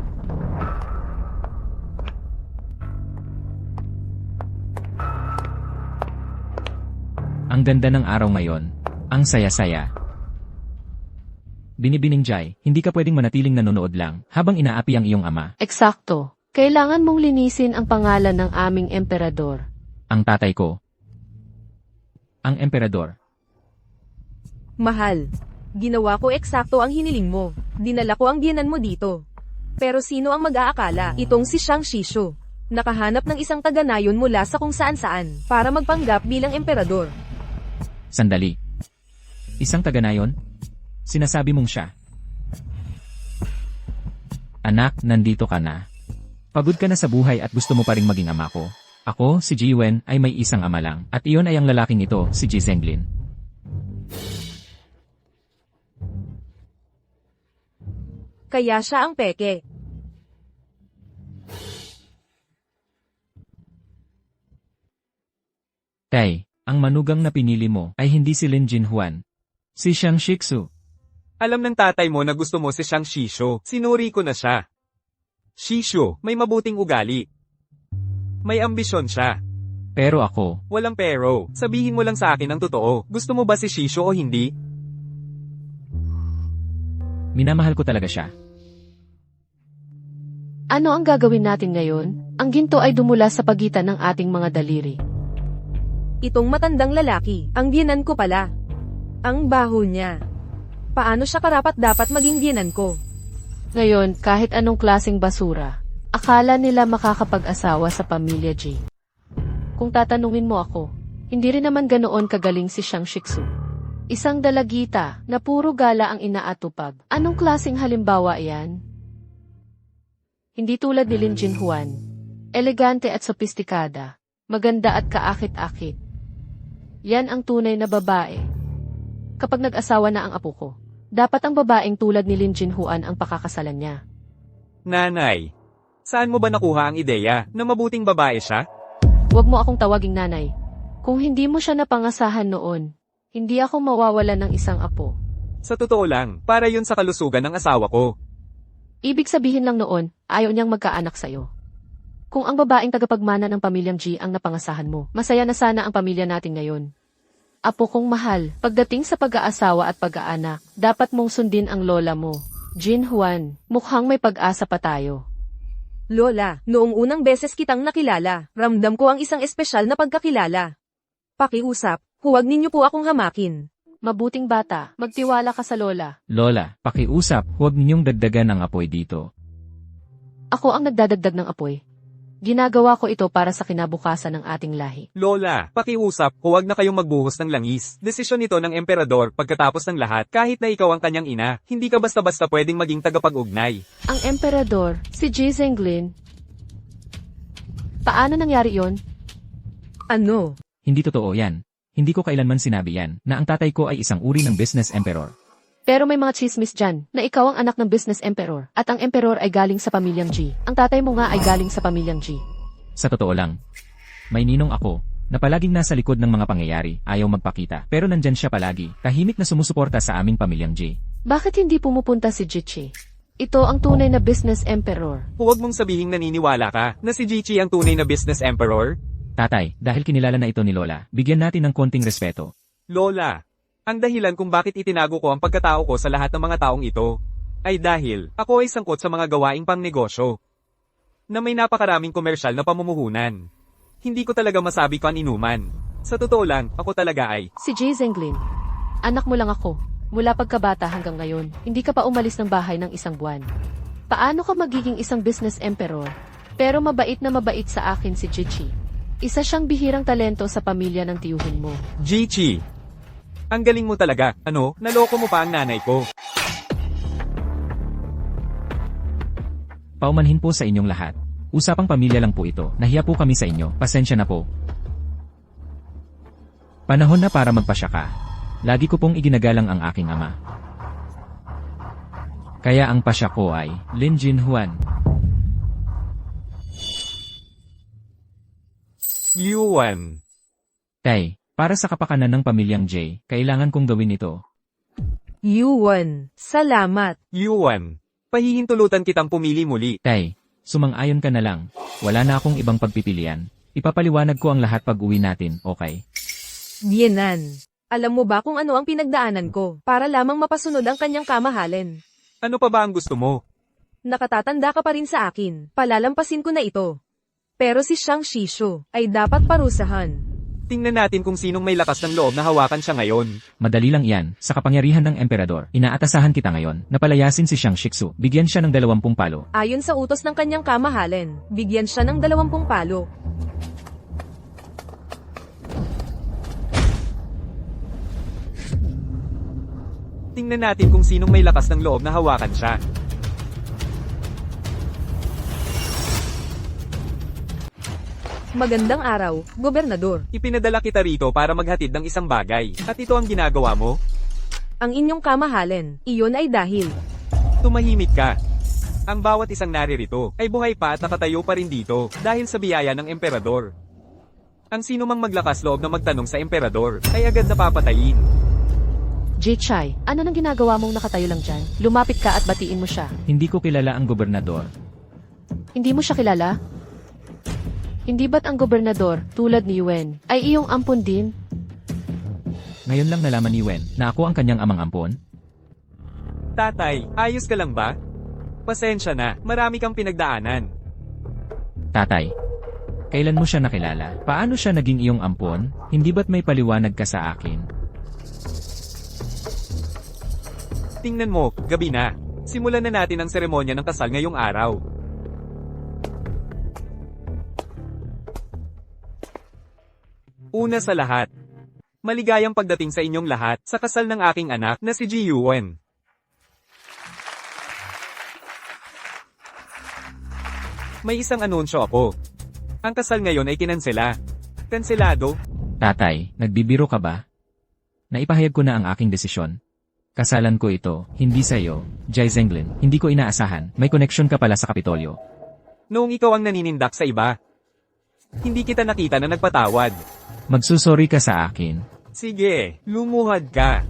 Ang ganda ng araw ngayon. Ang saya-saya. Binibining Jai, hindi ka pwedeng manatiling nanonood lang habang inaapi ang iyong ama. Eksakto. Kailangan mong linisin ang pangalan ng aming emperador. Ang tatay ko. Ang emperador. Mahal, ginawa ko eksakto ang hiniling mo. Dinala ko ang biyanan mo dito. Pero sino ang mag-aakala? Itong si Shang Shishu. Nakahanap ng isang taga-nayon mula sa kung saan-saan para magpanggap bilang emperador. Sandali. Isang taga-nayon? Sinasabi mong siya. Anak, nandito ka na. Pagod ka na sa buhay at gusto mo pa ring maging ama ko. Ako, si Jiwen, ay may isang ama lang, at iyon ay ang lalaking ito, si Ji Zenglin. Kaya siya ang peke. Tay, ang manugang na pinili mo ay hindi si Lin Jinhuan. Si Xiang Shixu. Alam ng tatay mo na gusto mo si Shang Shisho. Sinuri ko na siya. Shisho, may mabuting ugali. May ambisyon siya. Pero ako, Walang pero. Sabihin mo lang sa akin ang totoo. Gusto mo ba si Shisho o hindi? minamahal ko talaga siya. Ano ang gagawin natin ngayon? Ang ginto ay dumula sa pagitan ng ating mga daliri. Itong matandang lalaki, ang biyenan ko pala. Ang baho niya. Paano siya karapat dapat maging biyenan ko? Ngayon, kahit anong klaseng basura, akala nila makakapag-asawa sa pamilya G. Kung tatanungin mo ako, hindi rin naman ganoon kagaling si Xiang Shixu. Isang dalagita na puro gala ang inaatupag. Anong klaseng halimbawa yan? Hindi tulad ni Lin Jinhuan. Elegante at sopistikada. Maganda at kaakit-akit. Yan ang tunay na babae. Kapag nag-asawa na ang apo ko, dapat ang babaeng tulad ni Lin Jinhuan ang pakakasalan niya. Nanay, saan mo ba nakuha ang ideya na mabuting babae siya? Huwag mo akong tawaging nanay. Kung hindi mo siya napangasahan noon, hindi ako mawawalan ng isang apo. Sa totoo lang, para yun sa kalusugan ng asawa ko. Ibig sabihin lang noon, ayaw niyang magkaanak sa'yo. Kung ang babaeng tagapagmana ng pamilyang G ang napangasahan mo, masaya na sana ang pamilya natin ngayon. Apo kong mahal, pagdating sa pag-aasawa at pag-aanak, dapat mong sundin ang lola mo. Jinhuan, mukhang may pag-asa pa tayo. Lola, noong unang beses kitang nakilala, ramdam ko ang isang espesyal na pagkakilala. Pakiusap, huwag ninyo po akong hamakin. Mabuting bata, magtiwala ka sa lola. Lola, pakiusap, huwag ninyong dagdagan ang apoy dito. Ako ang nagdadagdag ng apoy. Ginagawa ko ito para sa kinabukasan ng ating lahi. Lola, pakiusap, huwag na kayong magbuhos ng langis. Desisyon ito ng emperador pagkatapos ng lahat kahit na ikaw ang kanyang ina. Hindi ka basta-basta pwedeng maging tagapag-ugnay. Ang emperador, si Ji Zenglin. Paano nangyari yon? Ano? Hindi totoo yan. Hindi ko kailanman sinabi yan, na ang tatay ko ay isang uri ng business emperor. Pero may mga chismis dyan, na ikaw ang anak ng business emperor, at ang emperor ay galing sa pamilyang G. Ang tatay mo nga ay galing sa pamilyang G. Sa totoo lang, may ninong ako, na palaging nasa likod ng mga pangyayari, ayaw magpakita. Pero nandyan siya palagi, tahimik na sumusuporta sa aming pamilyang G. Bakit hindi pumupunta si Jichi? Ito ang tunay na business emperor. Huwag mong sabihing naniniwala ka na si Jichi ang tunay na business emperor. Tatay, dahil kinilala na ito ni Lola, bigyan natin ng konting respeto. Lola, ang dahilan kung bakit itinago ko ang pagkatao ko sa lahat ng mga taong ito, ay dahil ako ay sangkot sa mga gawaing pangnegosyo na may napakaraming komersyal na pamumuhunan. Hindi ko talaga masabi ko ang inuman. Sa totoo lang, ako talaga ay, Si Ji Zenglin. Anak mo lang ako. Mula pagkabata hanggang ngayon, hindi ka pa umalis ng bahay ng isang buwan. Paano ka magiging isang business emperor? Pero mabait na mabait sa akin si Jichi. Isa siyang bihirang talento sa pamilya ng tiyuhin mo. Jichi. Ang galing mo talaga, ano, naloko mo pa ang nanay ko. Paumanhin po sa inyong lahat. Usapang pamilya lang po ito, nahiya po kami sa inyo, pasensya na po. Panahon na para magpasya ka. Lagi ko pong iginagalang ang aking ama. Kaya ang pasya ko ay, Lin Jinhuan. Yuan. Tay, para sa kapakanan ng pamilyang J, kailangan kong gawin ito. Yuan, salamat. Yuan. Pahihintulutan kitang pumili muli. Tay, sumang-ayon ka na lang. Wala na akong ibang pagpipilian. Ipapaliwanag ko ang lahat pag uwi natin, okay? Biyenan. Alam mo ba kung ano ang pinagdaanan ko para lamang mapasunod ang kanyang kamahalin? Ano pa ba ang gusto mo? Nakatatanda ka pa rin sa akin. Palalampasin ko na ito. Pero si Xiang Shisho ay dapat parusahan. Tingnan natin kung sinong may lakas ng loob na hawakan siya ngayon. Madali lang iyan, sa kapangyarihan ng emperador, inaatasahan kita ngayon, na palayasin si Xiang Shixu, bigyan siya ng 20 palo. Ayon sa utos ng kanyang kamahalin, bigyan siya ng 20 palo. Tingnan natin kung sinong may lakas ng loob na hawakan siya. Magandang araw, Gobernador. Ipinadala kita rito para maghatid ng isang bagay. At ito ang ginagawa mo? Ang inyong kamahalan, iyon ay dahil. Tumahimik ka. Ang bawat isang naririto ay buhay pa at nakatayo pa rin dito dahil sa biyaya ng emperador. Ang sino mang maglakas loob na magtanong sa emperador ay agad napapatayin. Jichay, ano nang ginagawa mong nakatayo lang dyan? Lumapit ka at batiin mo siya. Hindi ko kilala ang gobernador. Hindi mo siya kilala? Hindi ba't ang gobernador, tulad ni Yuen, ay iyong ampon din? Ngayon lang nalaman ni Wen na ako ang kanyang amang ampon. Tatay, ayos ka lang ba? Pasensya na, marami kang pinagdaanan. Tatay, kailan mo siya nakilala? Paano siya naging iyong ampon? Hindi ba't may paliwanag ka sa akin? Tingnan mo, gabi na. Simulan na natin ang seremonya ng kasal ngayong araw. Una sa lahat, maligayang pagdating sa inyong lahat sa kasal ng aking anak na si Ji Yuan. May isang anunsyo ako. Ang kasal ngayon ay kinansela. Kanselado? Tatay, nagbibiro ka ba? Naipahayag ko na ang aking desisyon. Kasalan ko ito, hindi sa'yo, Jai Zenglin. Hindi ko inaasahan, may koneksyon ka pala sa Kapitolyo. Noong ikaw ang naninindak sa iba. Hindi kita nakita na nagpatawad. Magsusorry ka sa akin. Sige, lumuhad ka.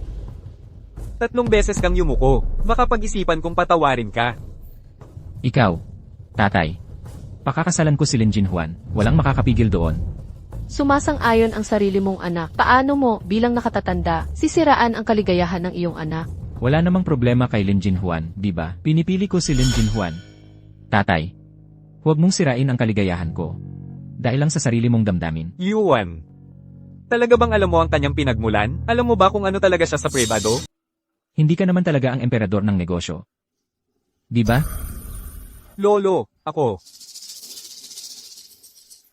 3 beses kang yumuko. Baka pag-isipan kong patawarin ka. Ikaw, tatay. Pakakasalan ko si Lin Jinhuan, walang makakapigil doon. Sumasang-ayon ang sarili mong anak. Paano mo, bilang nakatatanda, sisiraan ang kaligayahan ng iyong anak? Wala namang problema kay Lin Jinhuan, di ba? Pinipili ko si Lin Jinhuan. Tatay, huwag mong sirain ang kaligayahan ko. Dahil lang sa sarili mong damdamin. Yuan. Talaga bang alam mo ang kanyang pinagmulan? Alam mo ba kung ano talaga siya sa privado? Hindi ka naman talaga ang emperador ng negosyo. Di ba? Lolo, ako.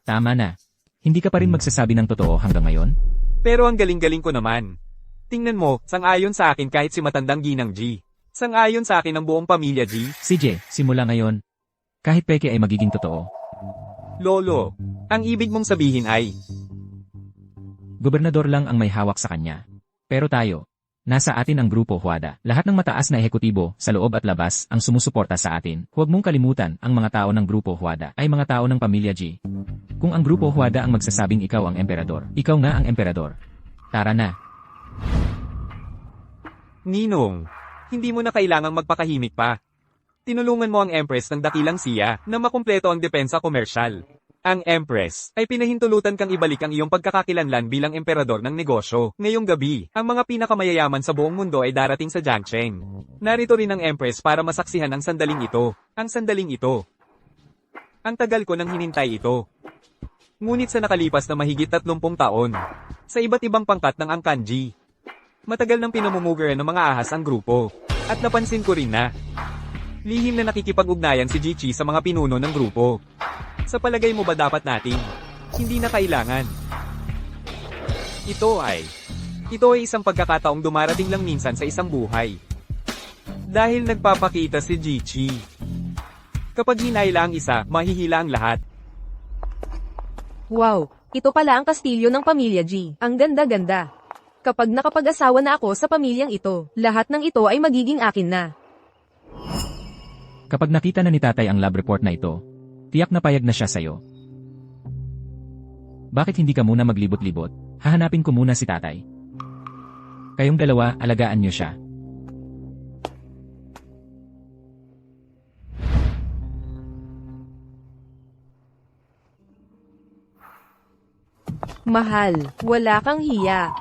Tama na. Hindi ka pa rin magsasabi ng totoo hanggang ngayon? Pero ang galing-galing ko naman. Tingnan mo, sang-ayon sa akin kahit si matandang Ginang G. Sang-ayon sa akin ang buong pamilya G. CJ, simula ngayon, kahit peke ay magiging totoo. Lolo, ang ibig mong sabihin ay, Gobernador lang ang may hawak sa kanya. Pero tayo, nasa atin ang Grupo Huada. Lahat ng mataas na ehekutibo, sa loob at labas, ang sumusuporta sa atin. Huwag mong kalimutan, ang mga tao ng Grupo Huada ay mga tao ng pamilya G. Kung ang Grupo Huada ang magsasabing ikaw ang emperador, ikaw nga ang emperador. Tara na. Ninong, hindi mo na kailangang magpakahimik pa. Tinulungan mo ang Empress ng dakilang siya na makumpleto ang depensa komersyal. Ang Empress ay pinahintulutan kang ibalik ang iyong pagkakakilanlan bilang emperador ng negosyo. Ngayong gabi, ang mga pinakamayayaman sa buong mundo ay darating sa Jiangcheng. Narito rin ang Empress para masaksihan ang sandaling ito. Ang sandaling ito. Ang tagal ko nang hinintay ito. Ngunit sa nakalipas na mahigit 30 taon, sa iba't ibang pangkat ng Angkanji, matagal nang pinamumuguran ng mga ahas ang grupo. At napansin ko rin na lihim na nakikipag-ugnayan si Jichi sa mga pinuno ng grupo. Sa palagay mo ba dapat natin? Hindi na kailangan. Ito ay isang pagkakataong dumarating lang minsan sa isang buhay. Dahil nagpapakita si Jichi. Kapag hinayla ang isa, mahihila ang lahat. Wow, ito pala ang kastilyo ng pamilya G. Ang ganda-ganda. Kapag nakapag-asawa na ako sa pamilyang ito, lahat ng ito ay magiging akin na. Kapag nakita na ni tatay ang lab report na ito, tiyak na payag na siya sa'yo. Bakit hindi ka muna maglibot-libot? Hahanapin ko muna si tatay. Kayong dalawa, alagaan niyo siya. Mahal, wala kang hiya.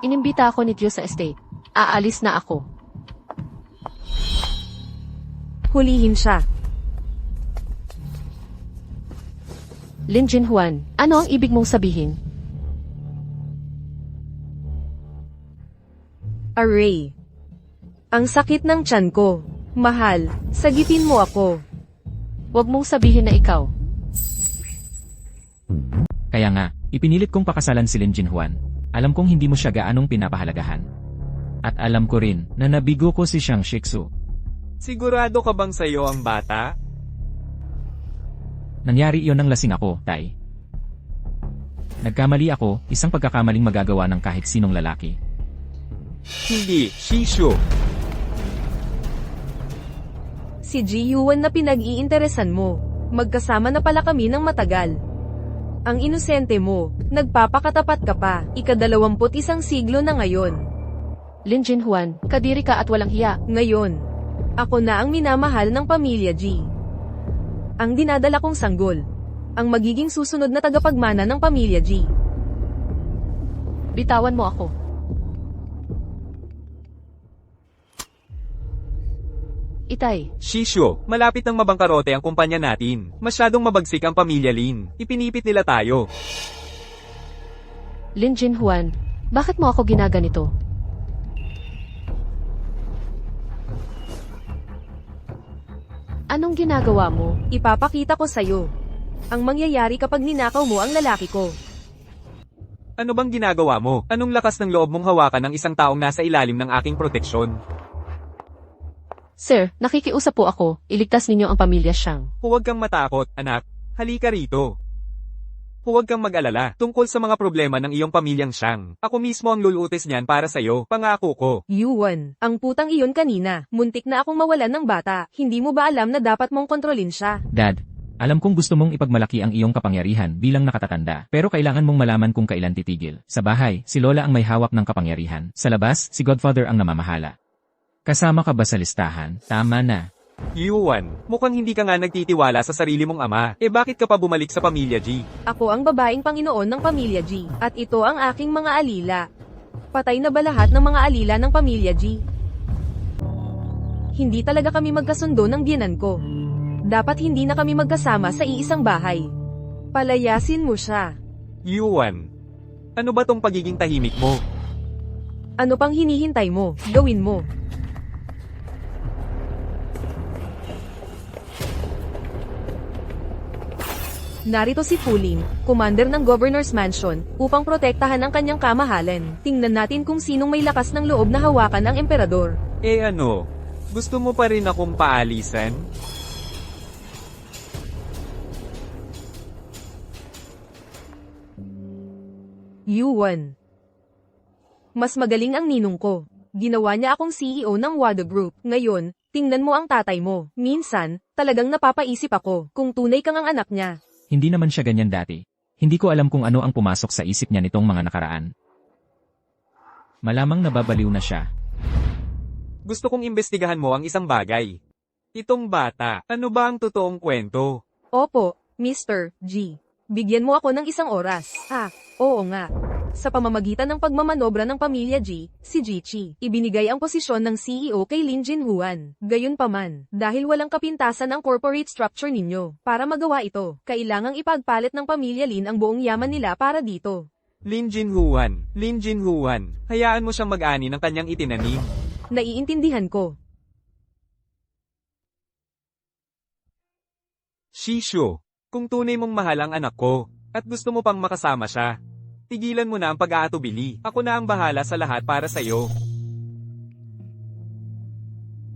Inimbita ako ni Diyos sa estate. Aalis na ako. Hulihin siya. Lin Jinhuan, ano ang ibig mong sabihin? Array. Ang sakit ng tiyan ko. Mahal, sagipin mo ako. Huwag mong sabihin na ikaw. Kaya nga, ipinilit kong pakasalan si Lin Jinhuan. Alam kong hindi mo siya gaanong pinapahalagahan. At alam ko rin na nabigo ko si Xiang Shixu. Sigurado ka bang sa'yo ang bata? Nangyari iyon nang lasing ako, tay. Nagkamali ako, isang pagkakamaling magagawa ng kahit sinong lalaki. Hindi, Shishu. Si Ji Yuan na pinag-iinteresan mo. Magkasama na pala kami ng matagal. Ang inosente mo, nagpapakatapat ka pa, ika-21 siglo na ngayon. Lin Jinhuan, kadiri ka at walang hiya. Ngayon, ako na ang minamahal ng pamilya Ji. Ang dinadala kong sanggol. Ang magiging susunod na tagapagmana ng pamilya Ji. Bitawan mo ako. Itay, Shishu, malapit nang mabangkarote ang kumpanya natin. Masyadong mabagsik ang pamilya Lin. Ipinipit nila tayo. Lin Jinhuan, bakit mo ako ginaganito? Anong ginagawa mo? Ipapakita ko sa'yo. Ang mangyayari kapag ninakaw mo ang lalaki ko. Ano bang ginagawa mo? Anong lakas ng loob mong hawakan ng isang taong nasa ilalim ng aking proteksyon? Sir, nakikiusap po ako, iligtas ninyo ang pamilya Shang. Huwag kang matakot, anak. Halika rito. Huwag kang mag-alala tungkol sa mga problema ng iyong pamilyang Shang. Ako mismo ang lulutis niyan para sa'yo, pangako ko. Yuan, ang putang iyon kanina, muntik na akong mawalan ng bata. Hindi mo ba alam na dapat mong kontrolin siya? Dad, alam kong gusto mong ipagmalaki ang iyong kapangyarihan bilang nakatatanda, pero kailangan mong malaman kung kailan titigil. Sa bahay, si Lola ang may hawak ng kapangyarihan. Sa labas, si Godfather ang namamahala. Kasama ka ba sa listahan? Tama na. Yuan, mukhang hindi ka nga nagtitiwala sa sarili mong ama. Bakit ka pa bumalik sa pamilya Ji? Ako ang babaeng Panginoon ng pamilya Ji, at ito ang aking mga alila. Patay na ba lahat ng mga alila ng pamilya Ji? Hindi talaga kami magkasundo ng biyenan ko. Dapat hindi na kami magkasama sa iisang bahay. Palayasin mo siya. Yuan, ano ba tong pagiging tahimik mo? Ano pang hinihintay mo? Gawin mo. Narito si Fuling, commander ng Governor's Mansion, upang protektahan ang kanyang kamahalan. Tingnan natin kung sinong may lakas ng loob na hawakan ang emperador. Ano? Gusto mo pa rin akong paalisan? Yuan. Mas magaling ang ninong ko. Ginawa niya akong CEO ng Wada Group. Ngayon, tingnan mo ang tatay mo. Minsan, talagang napapaisip ako kung tunay kang ang anak niya. Hindi naman siya ganyan dati. Hindi ko alam kung ano ang pumasok sa isip niya nitong mga nakaraan. Malamang nababaliw na siya. Gusto kong imbestigahan mo ang isang bagay. Itong bata, ano ba ang totoong kwento? Opo, Mr. G. Bigyan mo ako ng isang oras. Oo nga. Sa pamamagitan ng pagmamanobra ng pamilya Ji, si Jichi, ibinigay ang posisyon ng CEO kay Lin Jinhuan. Gayunpaman, dahil walang kapintasan ang corporate structure ninyo, para magawa ito, kailangang ipagpalit ng pamilya Lin ang buong yaman nila para dito. Lin Jinhuan, hayaan mo siyang mag-ani ng kanyang itinanim. Naiintindihan ko. Shishu, kung tunay mong mahal ang anak ko, at gusto mo pang makasama siya, tigilan mo na ang pag-aatubili. Ako na ang bahala sa lahat para sa'yo.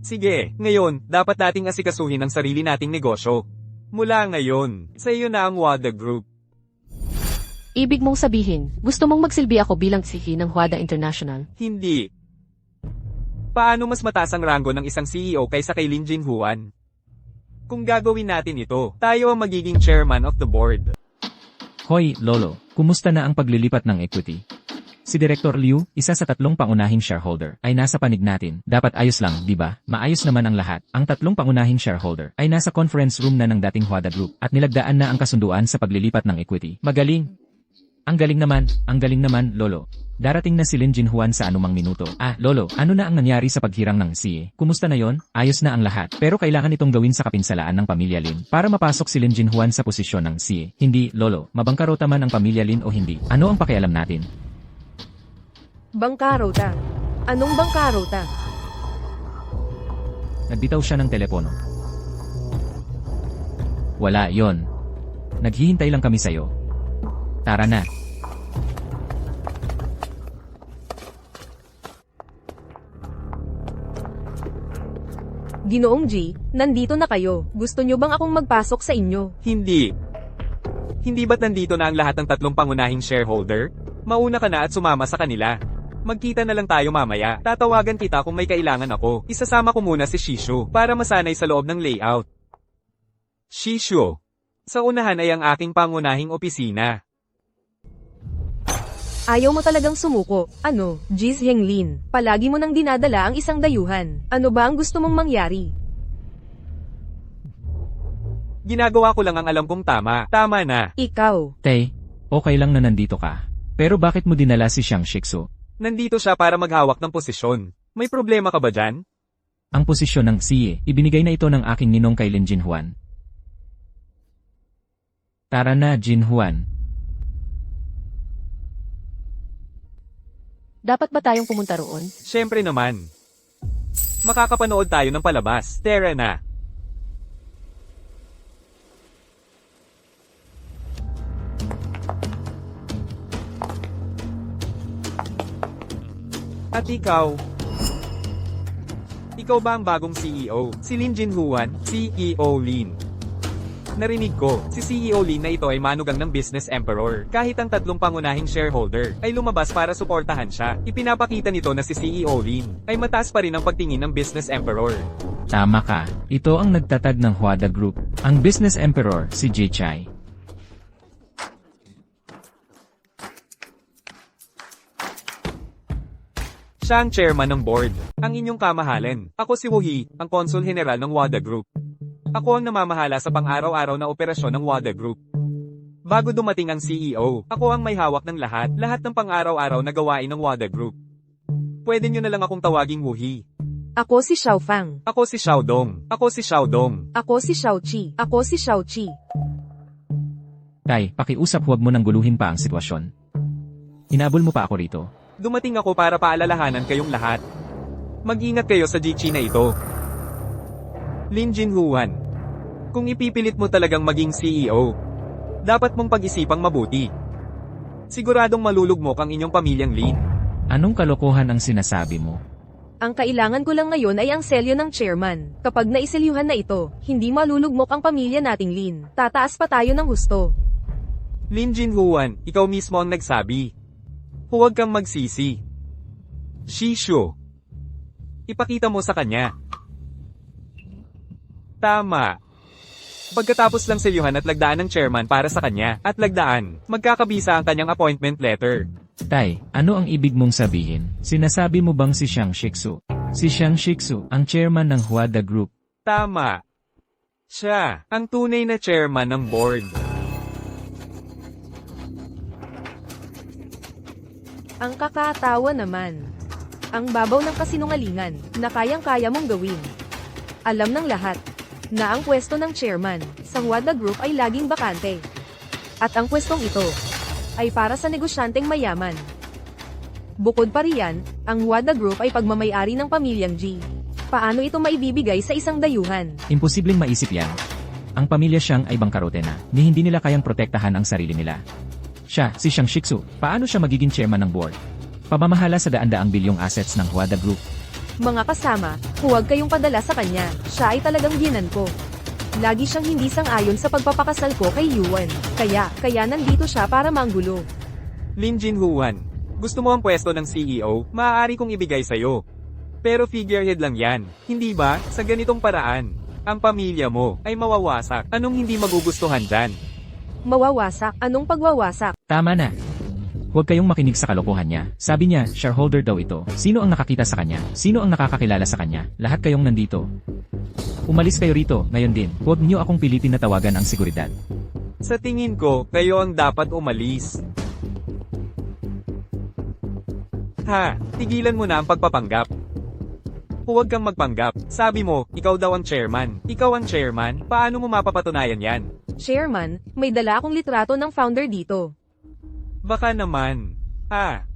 Sige, ngayon, dapat nating asikasuhin ang sarili nating negosyo. Mula ngayon, sa iyo na ang Wada Group. Ibig mong sabihin, gusto mong magsilbi ako bilang CEO ng Huada International? Hindi. Paano mas mataas ang ranggo ng isang CEO kaysa kay Lin Jinhuan? Kung gagawin natin ito, tayo ang magiging chairman of the board. Hoy, Lolo, kumusta na ang paglilipat ng equity? Si Director Liu, isa sa 3 pangunahing shareholder, ay nasa panig natin. Dapat ayos lang, di ba? Maayos naman ang lahat. Ang 3 pangunahing shareholder ay nasa conference room na ng dating Huada Group at nilagdaan na ang kasunduan sa paglilipat ng equity. Magaling! Ang galing naman, Lolo. Darating na si Lin Jinhuan sa anumang minuto. Lolo, ano na ang nangyari sa paghirang ng CA? Kumusta na yon? Ayos na ang lahat. Pero kailangan itong gawin sa kapinsalaan ng pamilya Lin para mapasok si Lin Jinhuan sa posisyon ng CA. Hindi, Lolo, mabangkarota man ang pamilya Lin o hindi. Ano ang pakialam natin? Bangkarota. Anong bangkarota? Nagbitaw siya ng telepono. Wala yon. Naghihintay lang kami sa'yo. Tara na. Ginoong G, nandito na kayo. Gusto nyo bang akong magpasok sa inyo? Hindi. Hindi ba't nandito na ang lahat ng tatlong pangunahing shareholder? Mauna ka na at sumama sa kanila. Magkita na lang tayo mamaya. Tatawagan kita kung may kailangan ako. Isasama ko muna si Shishu para masanay sa loob ng layout. Shishu. Sa unahan ay ang aking pangunahing opisina. Ayaw mo talagang sumuko. Ano, Jiz Henglin, palagi mo nang dinadala ang isang dayuhan. Ano ba ang gusto mong mangyari? Ginagawa ko lang ang alam kong tama. Tama na. Ikaw. Tay, okay lang na nandito ka. Pero bakit mo dinala si Xiang Shiksu? Nandito siya para maghawak ng posisyon. May problema ka ba dyan? Ang posisyon ng Siye, ibinigay na ito ng aking ninong kay Lin Jinhuan. Tara na, Jinhuan. Dapat ba tayong pumunta roon? Siyempre naman. Makakapanood tayo ng palabas. Tara na. At ikaw? Ikaw ba ang bagong CEO? Si Lin Jinhuan, CEO Lin. Narinig ko, si CEO Lin na ito ay manugang ng Business Emperor. Kahit ang tatlong pangunahing shareholder ay lumabas para suportahan siya. Ipinapakita nito na si CEO Lin ay mataas pa rin ang pagtingin ng Business Emperor. Tama ka. Ito ang nagtatag ng Huada Group. Ang Business Emperor, si Jay Chai. Siya ang chairman ng board. Ang inyong kamahalan. Ako si Wuhi, ang Consul General ng WADA Group. Ako ang namamahala sa pang-araw-araw na operasyon ng WADA Group. Bago dumating ang CEO, ako ang may hawak ng lahat ng pang-araw-araw na gawain ng WADA Group. Pwede nyo na lang akong tawaging Wuhi. Ako si Xiao Fang. Ako si Xiaodong. Ako si Xiaodong. Ako si Xiao Chi. Ako si Xiao Chi. Tay, pakiusap, huwag mo nang guluhin pa ang sitwasyon. Inabol mo pa ako rito. Dumating ako para paalalahanan kayong lahat. Mag-ingat kayo sa GC na ito. Lin Jinhuan. Kung ipipilit mo talagang maging CEO, dapat mong pag-isipang mabuti. Siguradong malulugmok ang inyong pamilyang Lin. Anong kalokohan ang sinasabi mo? Ang kailangan ko lang ngayon ay ang selyo ng chairman. Kapag naiselyuhan na ito, hindi malulugmok ang pamilya nating Lin. Tataas pa tayo ng husto. Lin Jinhuan, ikaw mismo ang nagsabi. Huwag kang magsisi. Shishu. Ipakita mo sa kanya. Tama. Pagkatapos lang selyuhan at lagdaan ng chairman para sa kanya, at lagdaan, magkakabisa ang kanyang appointment letter. Tay, ano ang ibig mong sabihin? Sinasabi mo bang si Xiang Shiksu? Si Xiang Shiksu, ang chairman ng Huada Group. Tama. Siya, ang tunay na chairman ng board. Ang kakatawa naman. Ang babaw ng kasinungalingan na kayang-kaya mong gawin. Alam ng lahat na ang pwesto ng chairman sa WADA Group ay laging bakante. At ang pwestong ito ay para sa negosyanteng mayaman. Bukod pa riyan, ang WADA Group ay pagmamayari ng pamilyang G. Paano ito maibibigay sa isang dayuhan? Imposibleng maisip yan. Ang pamilya Xiang ay bangkarote na, ni hindi nila kayang protektahan ang sarili nila. Siya, si Xiang Shiksu, paano siya magiging chairman ng board? Pamamahala sa daan-daang bilyong assets ng Huada Group. Mga kasama, huwag kayong padala sa kanya, siya ay talagang ginan ko. Lagi siyang hindi sang-ayon sa pagpapakasal ko kay Yuan, kaya nandito siya para manggulo. Lin Jinhuan, gusto mo ang pwesto ng CEO? Maaari kong ibigay sa'yo. Pero figurehead lang yan, hindi ba? Sa ganitong paraan, ang pamilya mo ay mawawasak. Anong hindi magugustuhan dyan? Mawawasak, anong pagwawasak? Tama na. Huwag kayong makinig sa kalokohan niya. Sabi niya, shareholder daw ito. Sino ang nakakita sa kanya? Sino ang nakakakilala sa kanya? Lahat kayong nandito. Umalis kayo rito, ngayon din. Huwag niyo akong pilitin na tawagan ang seguridad. Sa tingin ko, kayo ang dapat umalis. Ha, tigilan mo na ang pagpapanggap. Huwag kang magpanggap. Sabi mo, ikaw daw ang chairman. Ikaw ang chairman? Paano mo mapapatunayan yan? Chairman, may dala akong litrato ng founder dito. Baka naman. Ha?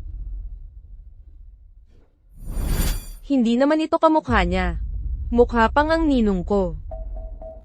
Hindi naman ito kamukha niya. Mukha pang ang ninong ko.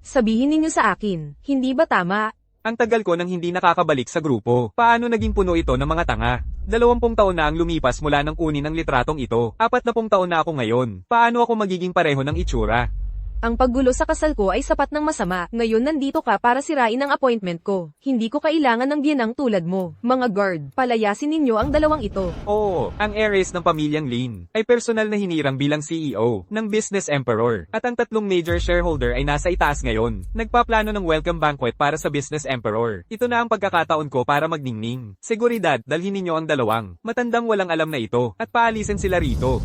Sabihin ninyo sa akin, hindi ba tama? Ang tagal ko nang hindi nakakabalik sa grupo. Paano naging puno ito ng mga tanga? 20 taon na ang lumipas mula nang kunin ang litratong ito. 40 taon na ako ngayon. Paano ako magiging pareho ng itsura? Ang paggulo sa kasal ko ay sapat ng masama. Ngayon nandito ka para sirain ang appointment ko. Hindi ko kailangan ng biyenang tulad mo. Mga guard, palayasin ninyo ang dalawang ito. Oo, ang heiress ng pamilyang Lin ay personal na hinirang bilang CEO ng Business Emperor. At ang tatlong major shareholder ay nasa itaas ngayon. Nagpaplano ng welcome banquet para sa Business Emperor. Ito na ang pagkakataon ko para magningning. Seguridad, dalhin ninyo ang dalawang matandang walang alam na ito at paalisin sila rito.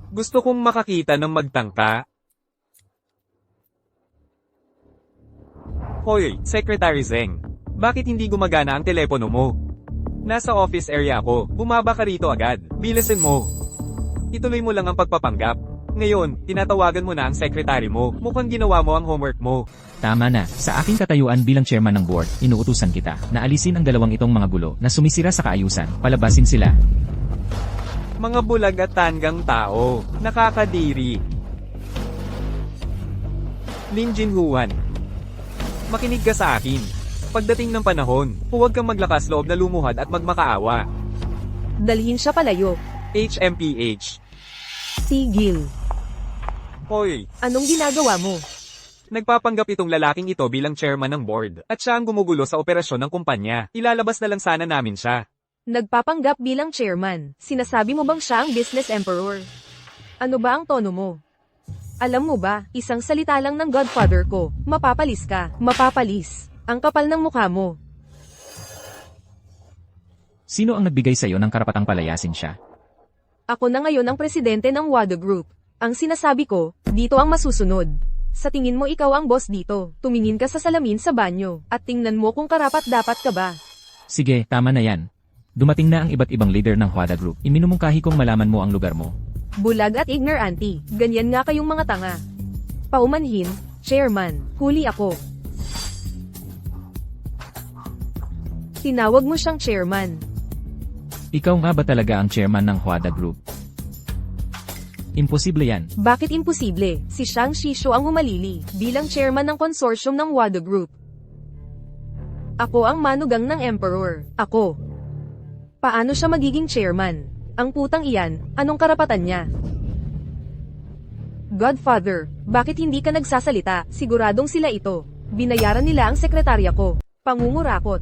Gusto kong makakita ng magtangka. Hoy, Secretary Zeng. Bakit hindi gumagana ang telepono mo? Nasa office area ako. Bumaba ka rito agad. Bilisin mo. Ituloy mo lang ang pagpapanggap. Ngayon, tinatawagan mo na ang sekretary mo. Mukhang ginawa mo ang homework mo. Tama na, sa aking katayuan bilang chairman ng board, inuutusan kita na alisin ang dalawang itong mga gulo na sumisira sa kaayusan, palabasin sila. Mga bulag at tanggang tao. Nakakadiri. Lin Jinhuan. Makinig ka sa akin. Pagdating ng panahon, huwag kang maglakas loob na lumuhad at magmakaawa. Dalhin siya palayo. HMPH. Tigil. Hoy, Anong ginagawa mo? nagpapanggap itong lalaking ito bilang chairman ng board, at siya ang gumugulo sa operasyon ng kumpanya. Ilalabas na lang sana namin siya. Nagpapanggap bilang chairman. Sinasabi mo bang siya ang business emperor? Ano ba ang tono mo? Alam mo ba, isang salita lang ng godfather ko, mapapalis ka, mapapalis. Ang kapal ng mukha mo. Sino ang nagbigay sa'yo ng karapatang palayasin siya? Ako na ngayon ang presidente ng WADA Group. Ang sinasabi ko, dito ang masusunod. Sa tingin mo ikaw ang boss dito, tumingin ka sa salamin sa banyo, at tingnan mo kung karapat-dapat ka ba. Sige, tama na yan. Dumating na ang iba't ibang leader ng Huada Group. Iminumungkahi kong malaman mo ang lugar mo. Bulag at ignorante, ganyan nga kayong mga tanga. Paumanhin, chairman, huli ako. Tinawag mo siyang chairman. Ikaw nga ba talaga ang chairman ng Huada Group? Imposible yan. Bakit imposible? Si Shang Shisho ang humalili, bilang chairman ng consortium ng WADA Group. Ako ang manugang ng emperor. Ako. Paano siya magiging chairman? Ang putang iyan, anong karapatan niya? Godfather, bakit hindi ka nagsasalita? Siguradong sila ito. Binayaran nila ang sekretarya ko. Pangungurakot.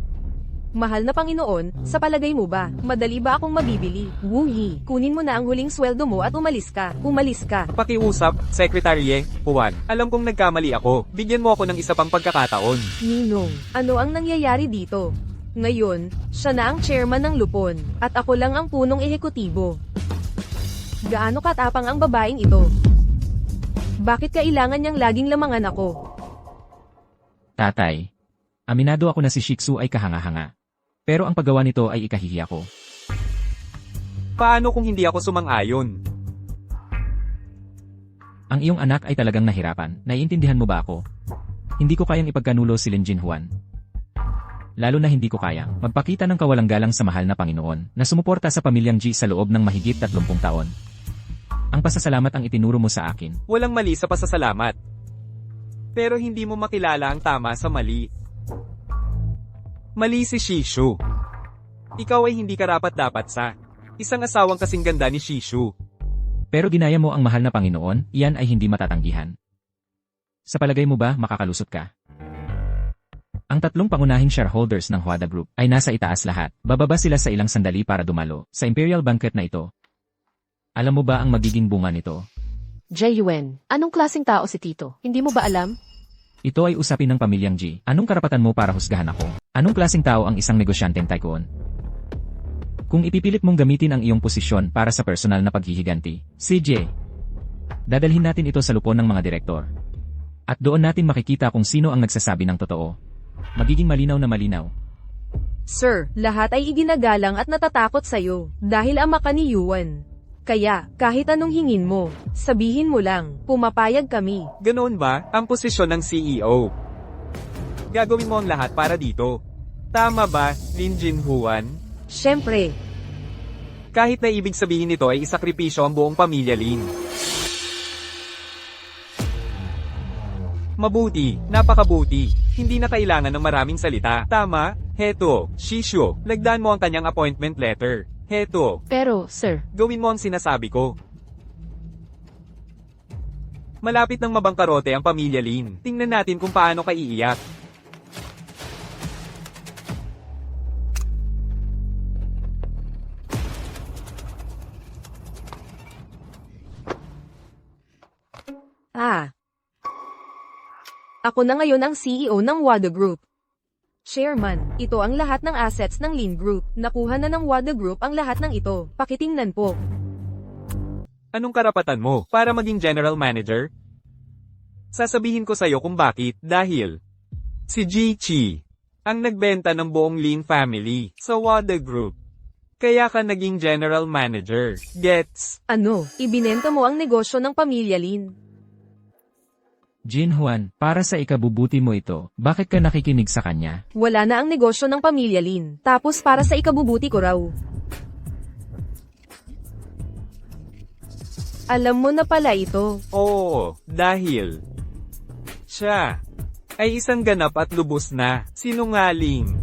Mahal na Panginoon, sa palagay mo ba, madali ba akong mabibili? Wuhi, kunin mo na ang huling sweldo mo at umalis ka. Umalis ka. Pakiusap, Secretary Juan. Alam kong nagkamali ako. Bigyan mo ako ng isa pang pagkakataon. Ninong, ano ang nangyayari dito? Ngayon, siya na ang chairman ng Lupon, at ako lang ang punong ehekutibo. Gaano katapang ang babaeng ito? Bakit kailangan niyang laging lamangan ako? Tatay. Aminado ako na si Shiksu ay kahanga-hanga. Pero ang paggawa nito ay ikahihiya ko. Paano kung hindi ako sumang-ayon? Ang iyong anak ay talagang nahirapan. Naiintindihan mo ba ako? Hindi ko kayang ipagkanulo si Lin Jinhuan. Lalo na hindi ko kayang magpakita ng kawalang galang sa mahal na Panginoon na sumuporta sa pamilyang G sa loob ng mahigit 30 taon. Ang pasasalamat ang itinuro mo sa akin. Walang mali sa pasasalamat. Pero hindi mo makilala ang tama sa mali. Mali si Shishu. Ikaw ay hindi karapat-dapat sa isang asawang kasing ganda ni Shishu. Pero ginaya mo ang mahal na Panginoon, iyan ay hindi matatanggihan. Sa palagay mo ba makakalusot ka? Ang tatlong pangunahing shareholders ng Huada Group ay nasa itaas lahat. Bababa sila sa ilang sandali para dumalo sa imperial banquet na ito. Alam mo ba ang magiging bunga nito? Jayuen, anong klaseng tao si Tito? Hindi mo ba alam? Ito ay usapin ng pamilyang G. Anong karapatan mo para husgahan ako? Anong klaseng tao ang isang negosyanteng tycoon? Kung ipipilit mong gamitin ang iyong posisyon para sa personal na paghihiganti, CJ, dadalhin natin ito sa lupon ng mga direktor. At doon natin makikita kung sino ang nagsasabi ng totoo. Magiging malinaw na malinaw. Sir, lahat ay iginagalang at natatakot sa'yo, dahil ama ka ni Yuan. Kaya, kahit anong hingin mo, sabihin mo lang, pumapayag kami. Ganoon ba ang posisyon ng CEO? Gagawin mo ang lahat para dito. Tama ba, Lin Jinhuan? Siyempre, Kahit na ibig sabihin nito ay isakripisyo ang buong pamilya Lin. Mabuti, napakabuti. Hindi na kailangan ng maraming salita. Tama? Heto, Shishu, lagdaan mo ang kanyang appointment letter. Heto, Pero, sir, gawin mo ang sinasabi ko. Malapit nang mabangkarote ang pamilya Lin. Tingnan natin kung paano ka iiyak. Ah. Ako na ngayon ang CEO ng WADA Group. Chairman, ito ang lahat ng assets ng Lin Group. Nakuha na ng WADA Group ang lahat ng ito. Pakitingnan po. Anong karapatan mo para maging general manager? Sasabihin ko sa'yo kung bakit, dahil si Ji ang nagbenta ng buong Lin family sa WADA Group. Kaya ka naging general manager. Gets? Ano, ibinenta mo ang negosyo ng pamilya Lin. Jin Juan, para sa ikabubuti mo ito, bakit ka nakikinig sa kanya? Wala na ang negosyo ng pamilya Lin. Tapos para sa ikabubuti ko raw. Alam mo na pala ito. Oo, dahil siya ay isang ganap at lubos na sinungaling.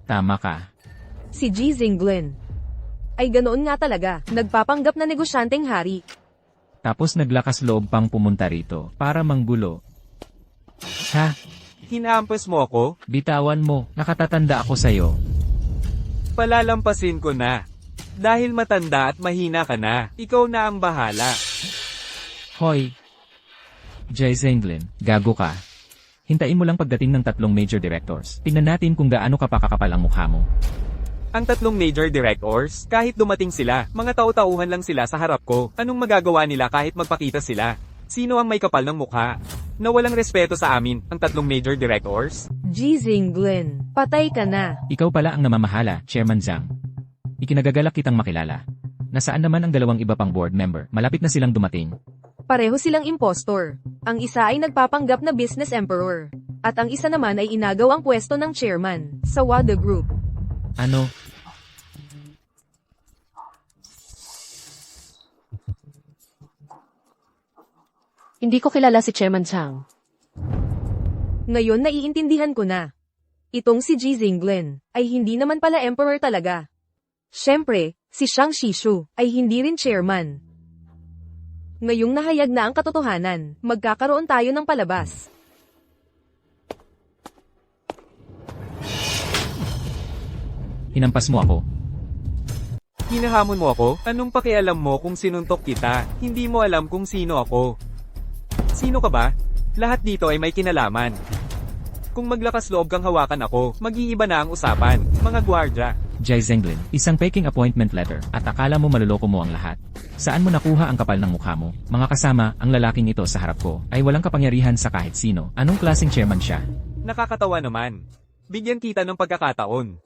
Tama ka. Si Ji Zinglen. Ay ganoon nga talaga. Nagpapanggap na negosyanteng hari. Tapos naglakas loob pang pumunta rito, para manggulo. Ha? Hinahampas mo ako? Bitawan mo, nakatatanda ako sa'yo. Palalampasin ko na. Dahil matanda at mahina ka na, ikaw na ang bahala. Hoy! Jai Zenglen, gago ka. Hintayin mo lang pagdating ng 3 major directors. Tingnan natin kung gaano ka pa kakapal ang mukha mo. Ang 3 major directors, kahit dumating sila, mga tau-tauhan lang sila sa harap ko. Anong magagawa nila kahit magpakita sila? Sino ang may kapal ng mukha? Na walang respeto sa amin, ang 3 major directors? Ji Zinglen. Patay ka na. Ikaw pala ang namamahala, Chairman Zhang. Ikinagagalak kitang makilala. Nasaan naman ang 2 iba pang board member? Malapit na silang dumating. Pareho silang impostor. Ang isa ay nagpapanggap na business emperor. At ang isa naman ay inagaw ang pwesto ng chairman sa WADA Group. Ano? Hindi ko kilala si Chairman Chang. Ngayon naiintindihan ko na. Itong si Ji Zinglen ay hindi naman pala emperor talaga. Siyempre, si Shang Shishu ay hindi rin chairman. Ngayong nahayag na ang katotohanan, magkakaroon tayo ng palabas. Hinampas mo ako. Hinahamon mo ako? Anong pakialam mo kung sinuntok kita? Hindi mo alam kung sino ako. Sino ka ba? Lahat dito ay may kinalaman. Kung maglakas loob kang hawakan ako, mag-iiba na ang usapan, mga gwardya. Jai Zenglen, isang faking appointment letter, at akala mo maluloko mo ang lahat. Saan mo nakuha ang kapal ng mukha mo? Mga kasama, ang lalaking ito sa harap ko, ay walang kapangyarihan sa kahit sino. Anong klaseng chairman siya? Nakakatawa naman. Bigyan kita ng pagkakataon.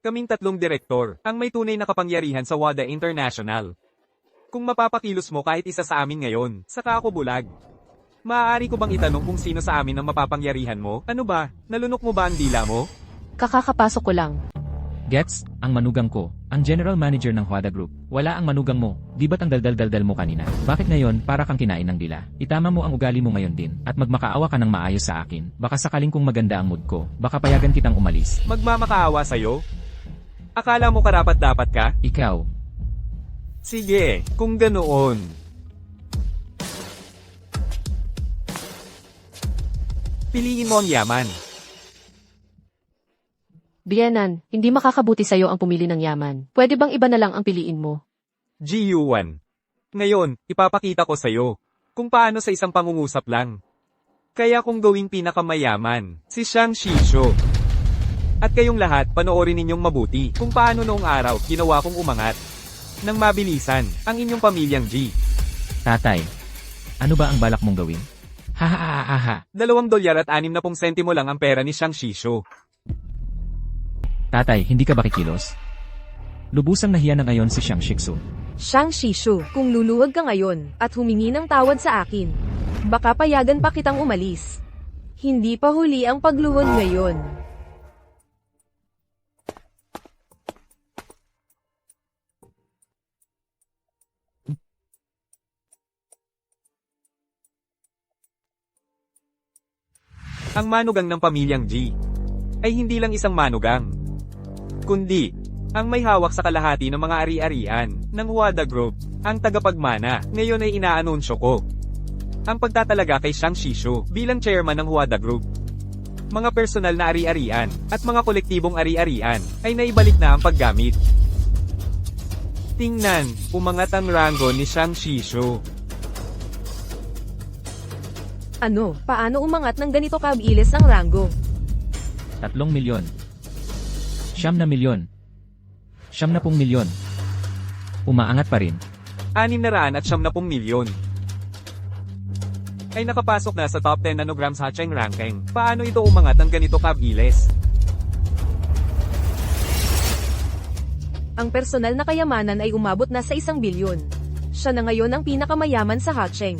Kaming 3 direktor, ang may tunay na kapangyarihan sa WADA International. Kung mapapakilos mo kahit isa sa amin ngayon, saka ako bulag. Maaari ko bang itanong kung sino sa amin ang mapapangyarihan mo? Ano ba? Nalunok mo ba ang dila mo? Kakakapasok ko lang. Gets, ang manugang ko, ang general manager ng WADA Group. Wala ang manugang mo, di ba't ang daldal-daldal mo kanina? Bakit ngayon, para kang kinain ng dila? Itama mo ang ugali mo ngayon din, at magmakaawa ka ng maayos sa akin. Baka sakaling kung maganda ang mood ko, baka payagan kitang umalis. Magmamakaawa sa'yo? Akala mo karapat-dapat ka? Ikaw, Sige, kung ganoon. Piliin mo ang yaman. Biyenan, hindi makakabuti sa'yo ang pumili ng yaman. Pwede bang iba na lang ang piliin mo? GU1. Ngayon, ipapakita ko sa'yo kung paano sa isang pangungusap lang. Kaya kung gawing pinakamayaman, si Shang Shishu. At kayong lahat, panoorin ninyong mabuti kung paano noong araw ginawa kong umangat nang mabilisan ang inyong pamilyang G. tatay. Ano ba ang balak mong gawin? Ha ha ha ha ha. $2 at 60 sentimo lang ang pera ni Shang Shishu. Tatay, hindi ka ba kikilos? Lubusang nahiya na ngayon si Shang Shiksu. Shang Shishu, kung luluwag ka ngayon at humingi ng tawad sa akin, baka payagan pa kitang umalis. Hindi pa huli ang pagluhod ngayon. Ang manugang ng pamilyang G ay hindi lang isang manugang, kundi ang may hawak sa kalahati ng mga ari-arian ng WADA Group. ang tagapagmana, ngayon ay inaanunsyo ko. Ang pagtatalaga kay Xiang Shishu bilang chairman ng Huada Group. Mga personal na ari-arian at mga kolektibong ari-arian ay naibalik na ang paggamit. Tingnan, umangat ang rango ni Xiang Shishu. Ano, paano umangat ng ganito kabilis ang rango? 3 milyon. 9 na milyon. 70 milyon. Umaangat pa rin. 670 milyon. Ay nakapasok na sa top 10 nanograms Hacheng ranking. Paano ito umangat ng ganito kabilis? Ang personal na kayamanan ay umabot na sa 1 bilyon. Siya na ngayon ang pinakamayaman sa Hacheng.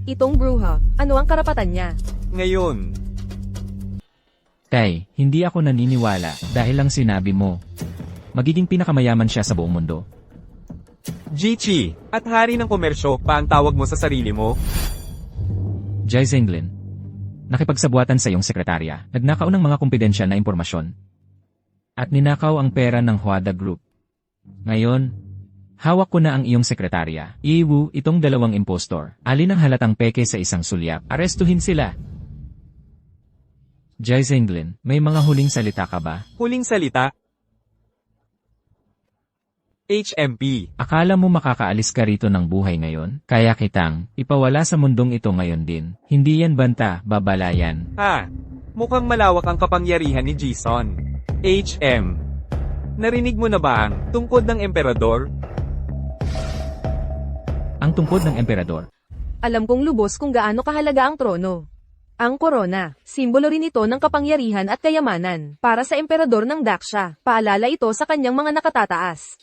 Itong bruha, ano ang karapatan niya? Ngayon, Tay, hindi ako naniniwala dahil lang sinabi mo. Magiging pinakamayaman siya sa buong mundo. Jichi, at hari ng komersyo pa ang tawag mo sa sarili mo? Jai Zenglin. Nakipagsabuatan sa iyong sekretarya, nagnakaw ng mga kumpidensyal na impormasyon. At ninakaw ang pera ng Huada Group. Ngayon, hawak ko na ang iyong sekretarya. Iwu itong dalawang impostor. Alin ang halatang peke sa isang sulyap. Arestuhin sila. Jai Zenglin, may mga huling salita ka ba? Huling salita? HMP. Akala mo makakaalis ka rito ng buhay ngayon? Kaya kitang ipawala sa mundong ito ngayon din. Hindi yan banta, babalayan. Mukhang malawak ang kapangyarihan ni Jason. HM. Narinig mo na ba ang tungkod ng emperador? Ang tungkod ng emperador. Alam kong lubos kung gaano kahalaga ang trono. Ang korona, simbolo rin ito ng kapangyarihan at kayamanan. Para sa emperador ng Daksha, paalala ito sa kanyang mga nakatataas.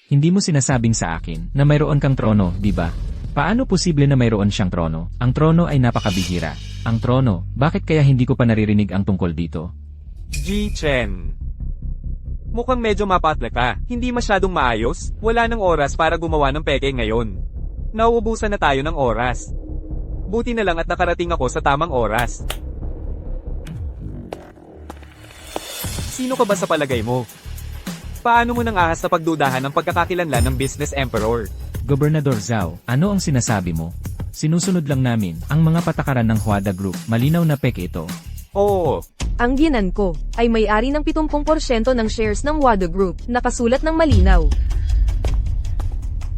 Hindi mo sinasabing sa akin na mayroon kang trono, di ba? Paano posible na mayroon siyang trono? Ang trono ay napakabihira. Ang trono, bakit kaya hindi ko pa naririnig ang tungkol dito? Ji-Chen. Mukhang medyo mapatla ka. Hindi masyadong maayos. Wala nang oras para gumawa ng peke ngayon. Nauubusan na tayo ng oras. Buti na lang at nakarating ako sa tamang oras. Sino ka ba sa palagay mo? Paano mo nang ahas sa pagdudahan ng pagkakakilanlan ng business emperor? Gobernador Zhao, ano ang sinasabi mo? Sinusunod lang namin ang mga patakaran ng Huada Group. Malinaw na peke ito. Oo, Ang ginan ko ay may-ari ng 70% ng shares ng Wada Group, nakasulat ng malinaw.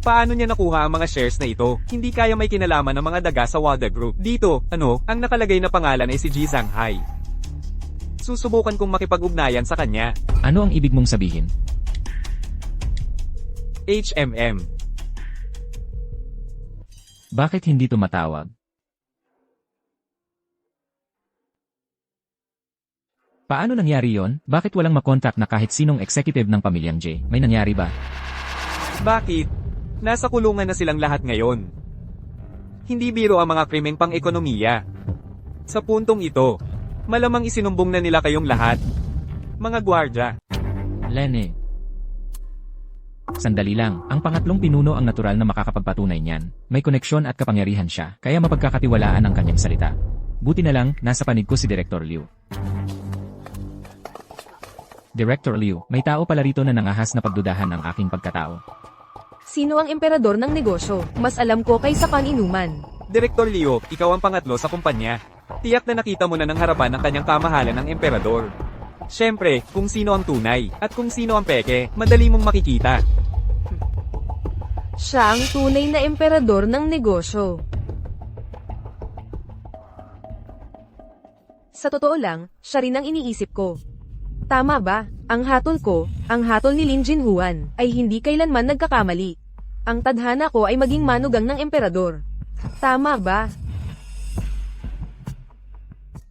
paano niya nakuha ang mga shares na ito? Hindi kaya may kinalaman ng mga daga sa Wada Group. Dito, ang nakalagay na pangalan ay si Ji Zhanghai. Susubukan kong makipag-ugnayan sa kanya. Ano ang ibig mong sabihin? HMM. Bakit hindi tumatawag? Paano nangyari yon? Bakit walang makontak na kahit sinong executive ng pamilyang J? May nangyari ba? Bakit? Nasa kulungan na silang lahat ngayon. Hindi biro ang mga krimeng pang-ekonomiya. Sa puntong ito, malamang isinumbong na nila kayong lahat. Mga gwardya. Lene. Sandali lang, ang pangatlong pinuno ang natural na makakapagpatunay niyan. May koneksyon at kapangyarihan siya, kaya mapagkakatiwalaan ang kanyang salita. Buti na lang, nasa panig ko si Director Liu. Director Liu, may tao pala rito na nangahas na pagdudahan ang aking pagkatao. Sino ang emperador ng negosyo? Mas alam ko kaysa kaninuman. Direktor Leo, ikaw ang pangatlo sa kumpanya. Tiyak na nakita mo na ng harapan ng kanyang kamahalan ng emperador. Siyempre, kung sino ang tunay, at kung sino ang peke, madali mong makikita. Siya ang tunay na emperador ng negosyo. Sa totoo lang, siya rin ang iniisip ko. Tama ba? Ang hatol ko, ang hatol ni Lin Jinhuan, ay hindi kailanman nagkakamali. Ang tadhana ko ay maging manugang ng emperador. Tama ba?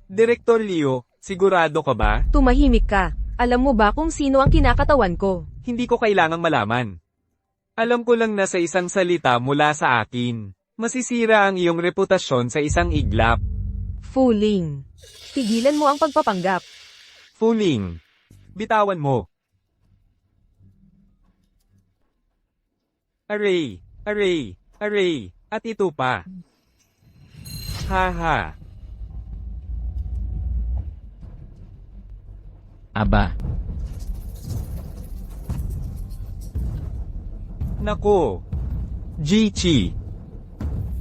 Direktor Leo, sigurado ka ba? Tumahimik ka. Alam mo ba kung sino ang kinakatawan ko? Hindi ko kailangang malaman. Alam ko lang na sa isang salita mula sa akin, masisira ang iyong reputasyon sa isang iglap. Fooling. Tigilan mo ang pagpapanggap. Fooling. Bitawan mo. Array, array, array, at ito pa. Haha. Aba, Nako. Jichi.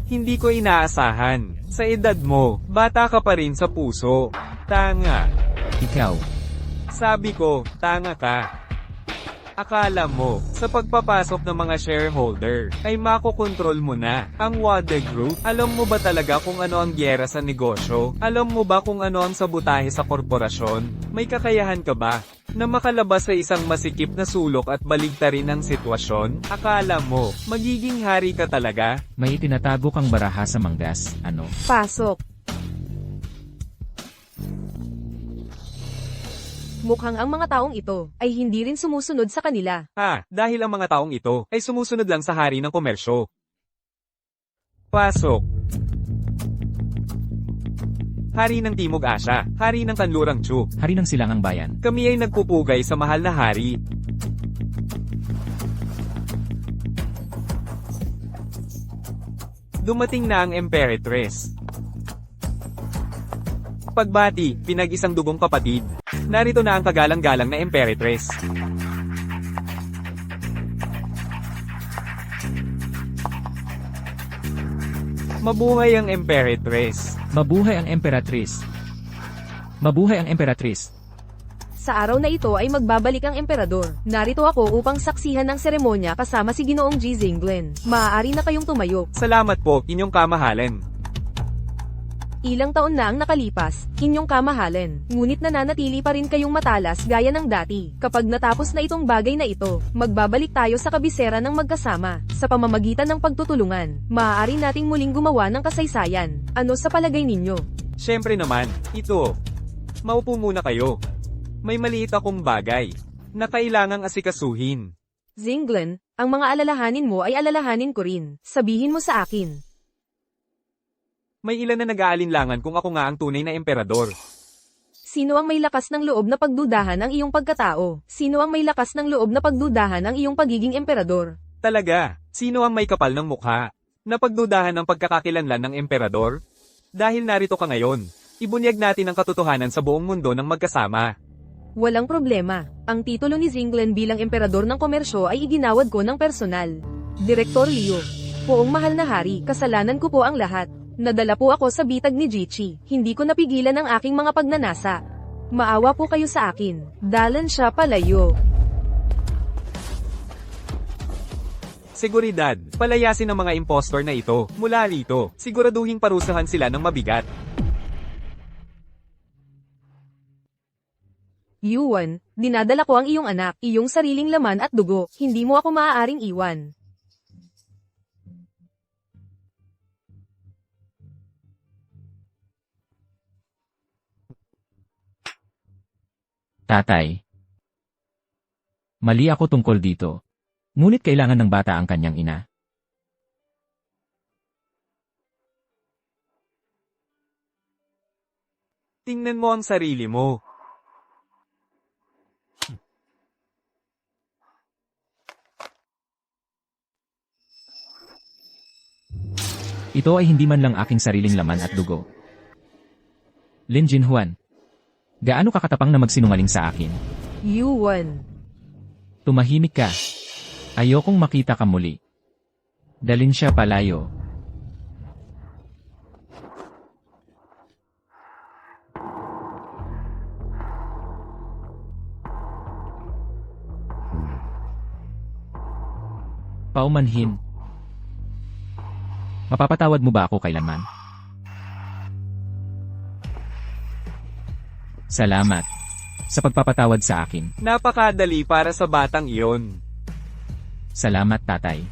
Hindi ko inaasahan. Sa edad mo, bata ka pa rin sa puso. Tanga. Ikaw, Sabi ko, tanga ka. Akala mo, sa pagpapasok ng mga shareholder, ay makokontrol mo na ang Wade Group? Alam mo ba talaga kung ano ang gyera sa negosyo? Alam mo ba kung ano ang sabutahe sa korporasyon? May kakayahan ka ba na makalabas sa isang masikip na sulok at baligtarin ang sitwasyon? Akala mo, magiging hari ka talaga? may itinatago kang baraha sa manggas, ano? Pasok. Mukhang ang mga taong ito ay hindi rin sumusunod sa kanila. Dahil ang mga taong ito ay sumusunod lang sa hari ng komersyo. Pasok. Hari ng Timog Asya, hari ng Kanlurang Chu. Hari ng Silangang Bayan. Kami ay nagpupugay sa mahal na hari. Dumating na ang Imperatress. Pagbati, pinag-isang dugong kapatid. Narito na ang kagalang-galang na Imperatress. Mabuhay ang Imperatress. Mabuhay ang Emperatriz. Mabuhay ang Emperatriz. Sa araw na ito ay magbabalik ang emperador. Narito ako upang saksihan ng seremonya kasama si Ginoong G. Zinglen. Maaari na kayong tumayo. Salamat po, inyong kamahalan. Ilang taon na ang nakalipas, inyong kamahalan. Ngunit nananatili pa rin kayong matalas gaya ng dati. Kapag natapos na itong bagay na ito, magbabalik tayo sa kabisera ng magkasama. Sa pamamagitan ng pagtutulungan, maaari nating muling gumawa ng kasaysayan. Ano sa palagay ninyo? Siyempre naman, ito. Maupo muna kayo. May maliit akong bagay na kailangang asikasuhin. Zinglen, ang mga alalahanin mo ay alalahanin ko rin. Sabihin mo sa akin. May ilan na nag-aalinlangan kung ako nga ang tunay na emperador. Sino ang may lakas ng loob na pagdudahan ang iyong pagkatao? Sino ang may lakas ng loob na pagdudahan ang iyong pagiging emperador? Talaga, sino ang may kapal ng mukha na pagdudahan ng pagkakakilanlan ng emperador? Dahil narito ka ngayon, ibunyag natin ang katotohanan sa buong mundo ng magkasama. Walang problema. Ang titulo ni Zinglen bilang emperador ng komersyo ay iginawad ko ng personal. Direktor Leo. Poong mahal na hari, kasalanan ko po ang lahat. Nadala po ako sa bitag ni Jichi. Hindi ko napigilan ang aking mga pagnanasa. Maawa po kayo sa akin. Dalan siya palayo. Seguridad, palayasin ang mga impostor na ito. Mula rito, siguraduhin parusahan sila ng mabigat. Yuan, dinadala ko ang iyong anak, iyong sariling laman at dugo. Hindi mo ako maaaring iwan. Tatay. Mali ako tungkol dito. Ngunit kailangan ng bata ang kanyang ina. Tingnan mo ang sarili mo. Ito ay hindi man lang aking sariling laman at dugo. Lin Jinhuan. Gaano ka katapang na magsinungaling sa akin? Yuan. Tumahimik ka. Ayokong makita ka muli. Dalin siya palayo. Paumanhin. Mapapatawad mo ba ako kailanman? Salamat sa pagpapatawad sa akin. Napakadali para sa batang iyon. Salamat, tatay.